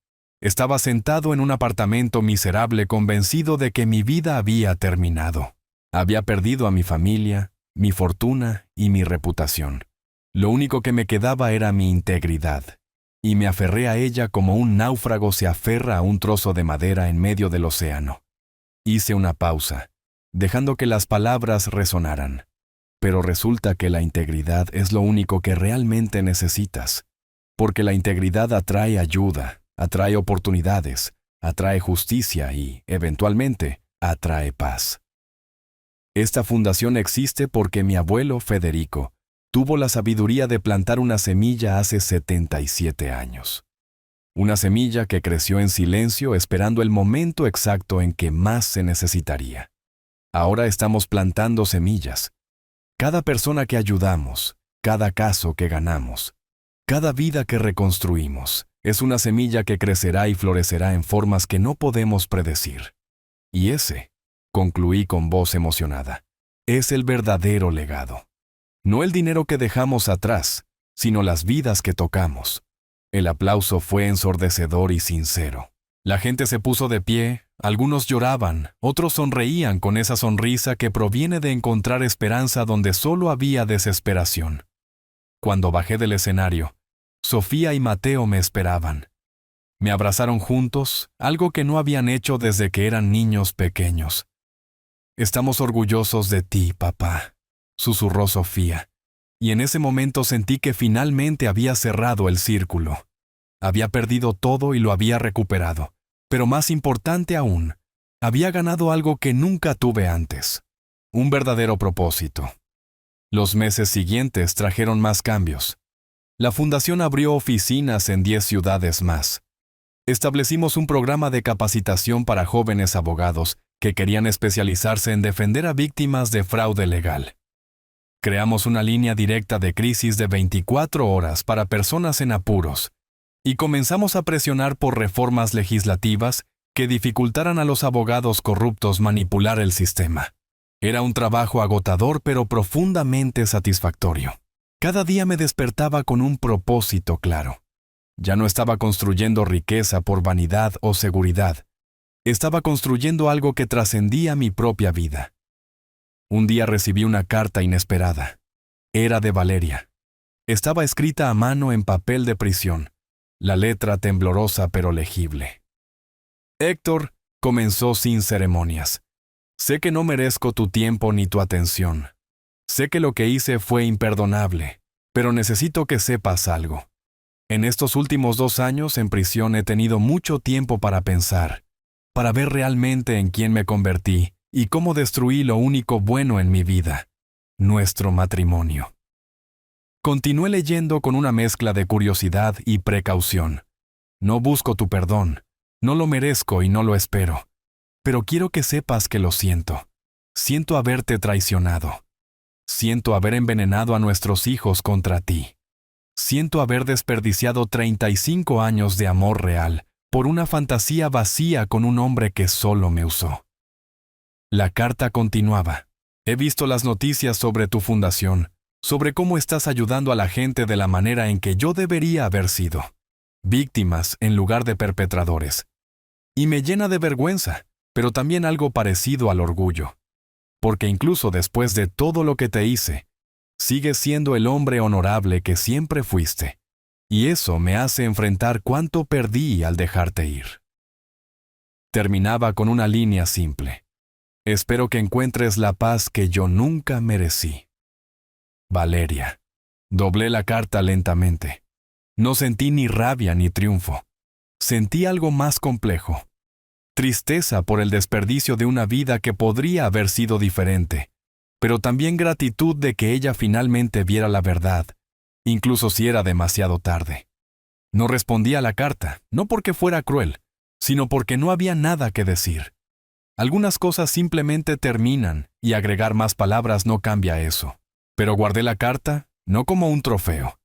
estaba sentado en un apartamento miserable convencido de que mi vida había terminado. Había perdido a mi familia, mi fortuna y mi reputación. Lo único que me quedaba era mi integridad, y me aferré a ella como un náufrago se aferra a un trozo de madera en medio del océano. Hice una pausa, dejando que las palabras resonaran. Pero resulta que la integridad es lo único que realmente necesitas, porque la integridad atrae ayuda, atrae oportunidades, atrae justicia y, eventualmente, atrae paz. Esta fundación existe porque mi abuelo Federico tuvo la sabiduría de plantar una semilla hace 77 años. Una semilla que creció en silencio esperando el momento exacto en que más se necesitaría. Ahora estamos plantando semillas. Cada persona que ayudamos, cada caso que ganamos, cada vida que reconstruimos, es una semilla que crecerá y florecerá en formas que no podemos predecir. Y ese, concluí con voz emocionada, es el verdadero legado. No el dinero que dejamos atrás, sino las vidas que tocamos. El aplauso fue ensordecedor y sincero. La gente se puso de pie, algunos lloraban, otros sonreían con esa sonrisa que proviene de encontrar esperanza donde solo había desesperación. Cuando bajé del escenario, Sofía y Mateo me esperaban. Me abrazaron juntos, algo que no habían hecho desde que eran niños pequeños. «Estamos orgullosos de ti, papá», susurró Sofía, y en ese momento sentí que finalmente había cerrado el círculo. Había perdido todo y lo había recuperado, pero más importante aún, había ganado algo que nunca tuve antes, un verdadero propósito. Los meses siguientes trajeron más cambios. La fundación abrió oficinas en 10 ciudades más. Establecimos un programa de capacitación para jóvenes abogados que querían especializarse en defender a víctimas de fraude legal. Creamos una línea directa de crisis de 24 horas para personas en apuros y comenzamos a presionar por reformas legislativas que dificultaran a los abogados corruptos manipular el sistema. Era un trabajo agotador pero profundamente satisfactorio. Cada día me despertaba con un propósito claro. Ya no estaba construyendo riqueza por vanidad o seguridad. Estaba construyendo algo que trascendía mi propia vida. Un día recibí una carta inesperada. Era de Valeria. Estaba escrita a mano en papel de prisión, la letra temblorosa pero legible. Héctor, comenzó sin ceremonias. Sé que no merezco tu tiempo ni tu atención. Sé que lo que hice fue imperdonable, pero necesito que sepas algo. En estos últimos 2 años en prisión he tenido mucho tiempo para pensar, para ver realmente en quién me convertí y cómo destruí lo único bueno en mi vida, nuestro matrimonio. Continué leyendo con una mezcla de curiosidad y precaución. No busco tu perdón, no lo merezco y no lo espero, pero quiero que sepas que lo siento. Siento haberte traicionado. Siento haber envenenado a nuestros hijos contra ti. Siento haber desperdiciado 35 años de amor real por una fantasía vacía con un hombre que solo me usó. La carta continuaba. He visto las noticias sobre tu fundación, sobre cómo estás ayudando a la gente de la manera en que yo debería haber sido. Víctimas en lugar de perpetradores. Y me llena de vergüenza, pero también algo parecido al orgullo. Porque incluso después de todo lo que te hice, sigues siendo el hombre honorable que siempre fuiste. Y eso me hace enfrentar cuánto perdí al dejarte ir. Terminaba con una línea simple. Espero que encuentres la paz que yo nunca merecí. Valeria. Doblé la carta lentamente. No sentí ni rabia ni triunfo. Sentí algo más complejo. Tristeza por el desperdicio de una vida que podría haber sido diferente, pero también gratitud de que ella finalmente viera la verdad, incluso si era demasiado tarde. No respondí a la carta, no porque fuera cruel, sino porque no había nada que decir. Algunas cosas simplemente terminan y agregar más palabras no cambia eso. Pero guardé la carta no como un trofeo,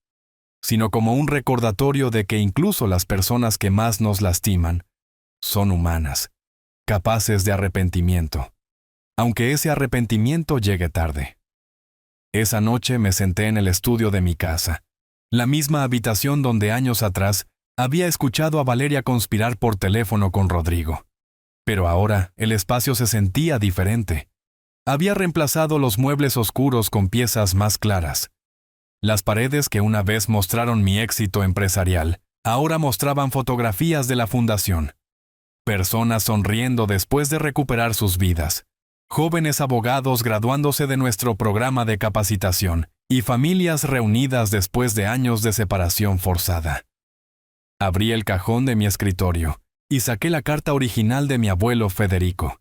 sino como un recordatorio de que incluso las personas que más nos lastiman son humanas, capaces de arrepentimiento, aunque ese arrepentimiento llegue tarde. Esa noche me senté en el estudio de mi casa, la misma habitación donde años atrás había escuchado a Valeria conspirar por teléfono con Rodrigo. Pero ahora el espacio se sentía diferente. Había reemplazado los muebles oscuros con piezas más claras. Las paredes que una vez mostraron mi éxito empresarial, ahora mostraban fotografías de la fundación. Personas sonriendo después de recuperar sus vidas. Jóvenes abogados graduándose de nuestro programa de capacitación y familias reunidas después de años de separación forzada. Abrí el cajón de mi escritorio y saqué la carta original de mi abuelo Federico.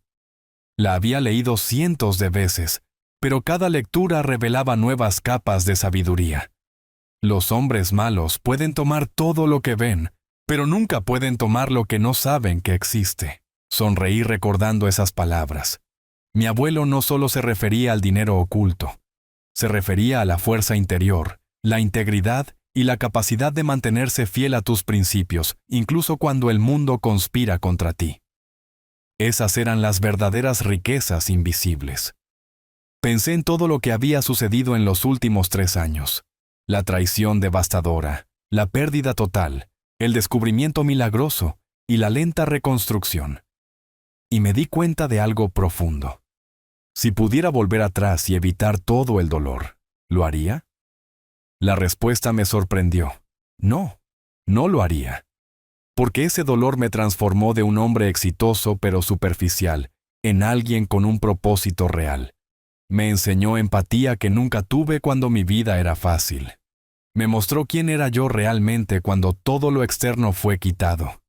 La había leído cientos de veces, pero cada lectura revelaba nuevas capas de sabiduría. Los hombres malos pueden tomar todo lo que ven, pero nunca pueden tomar lo que no saben que existe. Sonreí recordando esas palabras. Mi abuelo no solo se refería al dinero oculto, se refería a la fuerza interior, la integridad y la capacidad de mantenerse fiel a tus principios, incluso cuando el mundo conspira contra ti. Esas eran las verdaderas riquezas invisibles. Pensé en todo lo que había sucedido en los últimos 3 años. La traición devastadora, la pérdida total, el descubrimiento milagroso y la lenta reconstrucción. Y me di cuenta de algo profundo. Si pudiera volver atrás y evitar todo el dolor, ¿lo haría? La respuesta me sorprendió. No, no lo haría. Porque ese dolor me transformó de un hombre exitoso pero superficial en alguien con un propósito real. Me enseñó empatía que nunca tuve cuando mi vida era fácil. Me mostró quién era yo realmente cuando todo lo externo fue quitado.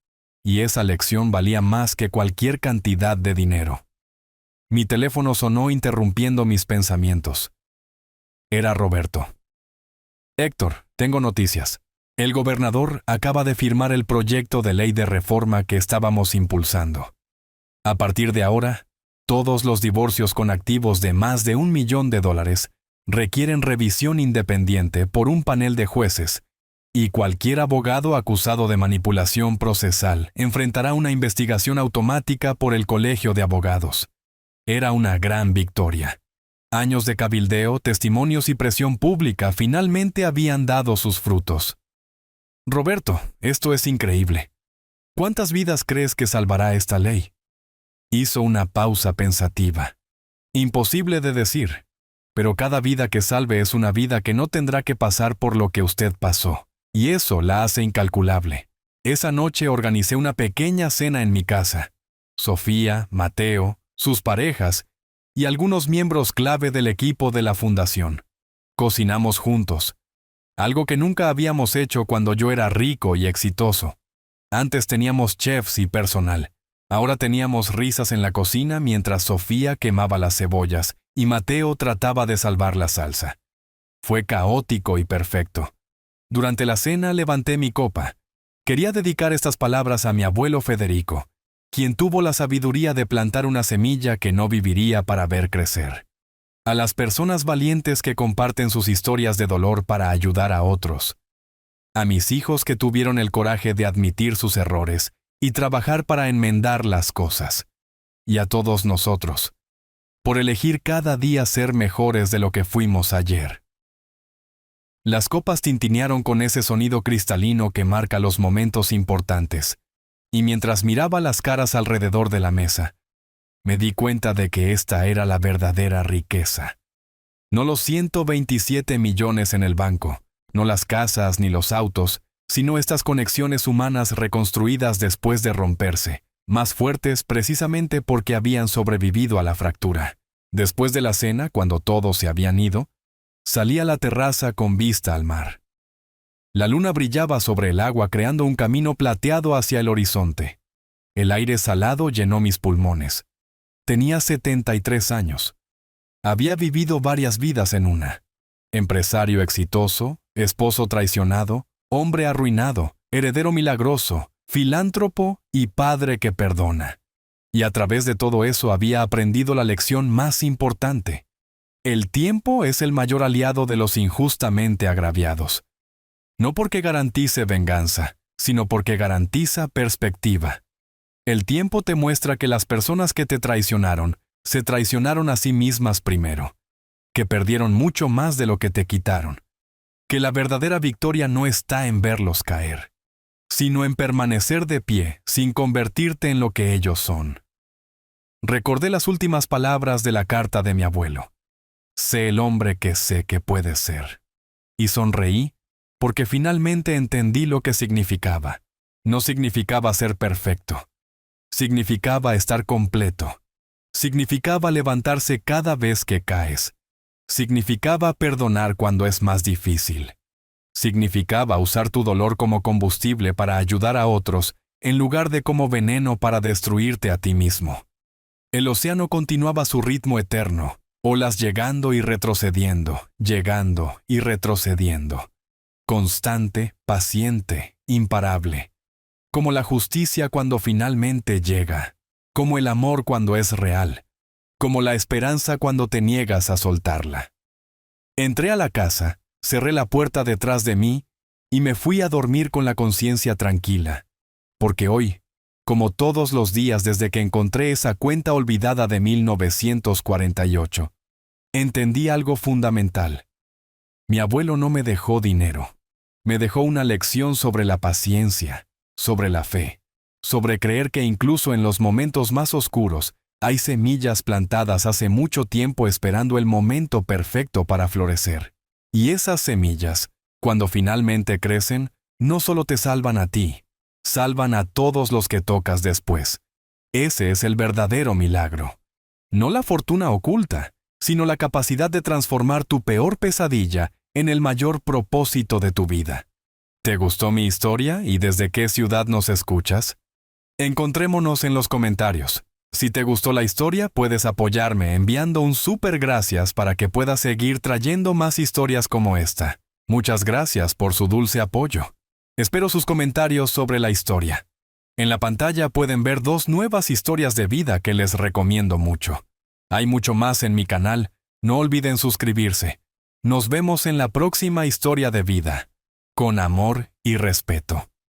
Y esa lección valía más que cualquier cantidad de dinero. Mi teléfono sonó interrumpiendo mis pensamientos. Era Roberto. Héctor, tengo noticias. El gobernador acaba de firmar el proyecto de ley de reforma que estábamos impulsando. A partir de ahora, todos los divorcios con activos de más de $1 millón requieren revisión independiente por un panel de jueces, y cualquier abogado acusado de manipulación procesal enfrentará una investigación automática por el Colegio de Abogados. Era una gran victoria. Años de cabildeo, testimonios y presión pública finalmente habían dado sus frutos. Roberto, esto es increíble. ¿Cuántas vidas crees que salvará esta ley? Hizo una pausa pensativa. Imposible de decir, pero cada vida que salve es una vida que no tendrá que pasar por lo que usted pasó, y eso la hace incalculable. Esa noche organicé una pequeña cena en mi casa. Sofía, Mateo, sus parejas y algunos miembros clave del equipo de la fundación. Cocinamos juntos, algo que nunca habíamos hecho cuando yo era rico y exitoso. Antes teníamos chefs y personal. Ahora teníamos risas en la cocina mientras Sofía quemaba las cebollas y Mateo trataba de salvar la salsa. Fue caótico y perfecto. Durante la cena levanté mi copa. Quería dedicar estas palabras a mi abuelo Federico, quien tuvo la sabiduría de plantar una semilla que no viviría para ver crecer. A las personas valientes que comparten sus historias de dolor para ayudar a otros. A mis hijos que tuvieron el coraje de admitir sus errores y trabajar para enmendar las cosas. Y a todos nosotros, por elegir cada día ser mejores de lo que fuimos ayer. Las copas tintinearon con ese sonido cristalino que marca los momentos importantes, y mientras miraba las caras alrededor de la mesa, me di cuenta de que esta era la verdadera riqueza. No los 127 millones en el banco, no las casas ni los autos, sino estas conexiones humanas reconstruidas después de romperse, más fuertes precisamente porque habían sobrevivido a la fractura. Después de la cena, cuando todos se habían ido, salí a la terraza con vista al mar. La luna brillaba sobre el agua creando un camino plateado hacia el horizonte. El aire salado llenó mis pulmones. Tenía 73 años. Había vivido varias vidas en una. Empresario exitoso, esposo traicionado, hombre arruinado, heredero milagroso, filántropo y padre que perdona. Y a través de todo eso había aprendido la lección más importante. El tiempo es el mayor aliado de los injustamente agraviados. No porque garantice venganza, sino porque garantiza perspectiva. El tiempo te muestra que las personas que te traicionaron, se traicionaron a sí mismas primero, que perdieron mucho más de lo que te quitaron, que la verdadera victoria no está en verlos caer, sino en permanecer de pie sin convertirte en lo que ellos son. Recordé las últimas palabras de la carta de mi abuelo. Sé el hombre que sé que puedes ser. Y sonreí porque finalmente entendí lo que significaba. No significaba ser perfecto. Significaba estar completo. Significaba levantarse cada vez que caes. Significaba perdonar cuando es más difícil. Significaba usar tu dolor como combustible para ayudar a otros, en lugar de como veneno para destruirte a ti mismo. El océano continuaba su ritmo eterno, olas llegando y retrocediendo, llegando y retrocediendo. Constante, paciente, imparable. Como la justicia cuando finalmente llega. Como el amor cuando es real. Como la esperanza cuando te niegas a soltarla. Entré a la casa, cerré la puerta detrás de mí y me fui a dormir con la conciencia tranquila. Porque hoy, como todos los días desde que encontré esa cuenta olvidada de 1948, entendí algo fundamental. Mi abuelo no me dejó dinero. Me dejó una lección sobre la paciencia, sobre la fe, sobre creer que incluso en los momentos más oscuros hay semillas plantadas hace mucho tiempo esperando el momento perfecto para florecer. Y esas semillas, cuando finalmente crecen, no solo te salvan a ti, salvan a todos los que tocas después. Ese es el verdadero milagro. No la fortuna oculta, sino la capacidad de transformar tu peor pesadilla en el mayor propósito de tu vida. ¿Te gustó mi historia y desde qué ciudad nos escuchas? Encontrémonos en los comentarios. Si te gustó la historia, puedes apoyarme enviando un súper gracias para que pueda seguir trayendo más historias como esta. Muchas gracias por su dulce apoyo. Espero sus comentarios sobre la historia. En la pantalla pueden ver 2 nuevas historias de vida que les recomiendo mucho. Hay mucho más en mi canal. No olviden suscribirse. Nos vemos en la próxima historia de vida. Con amor y respeto.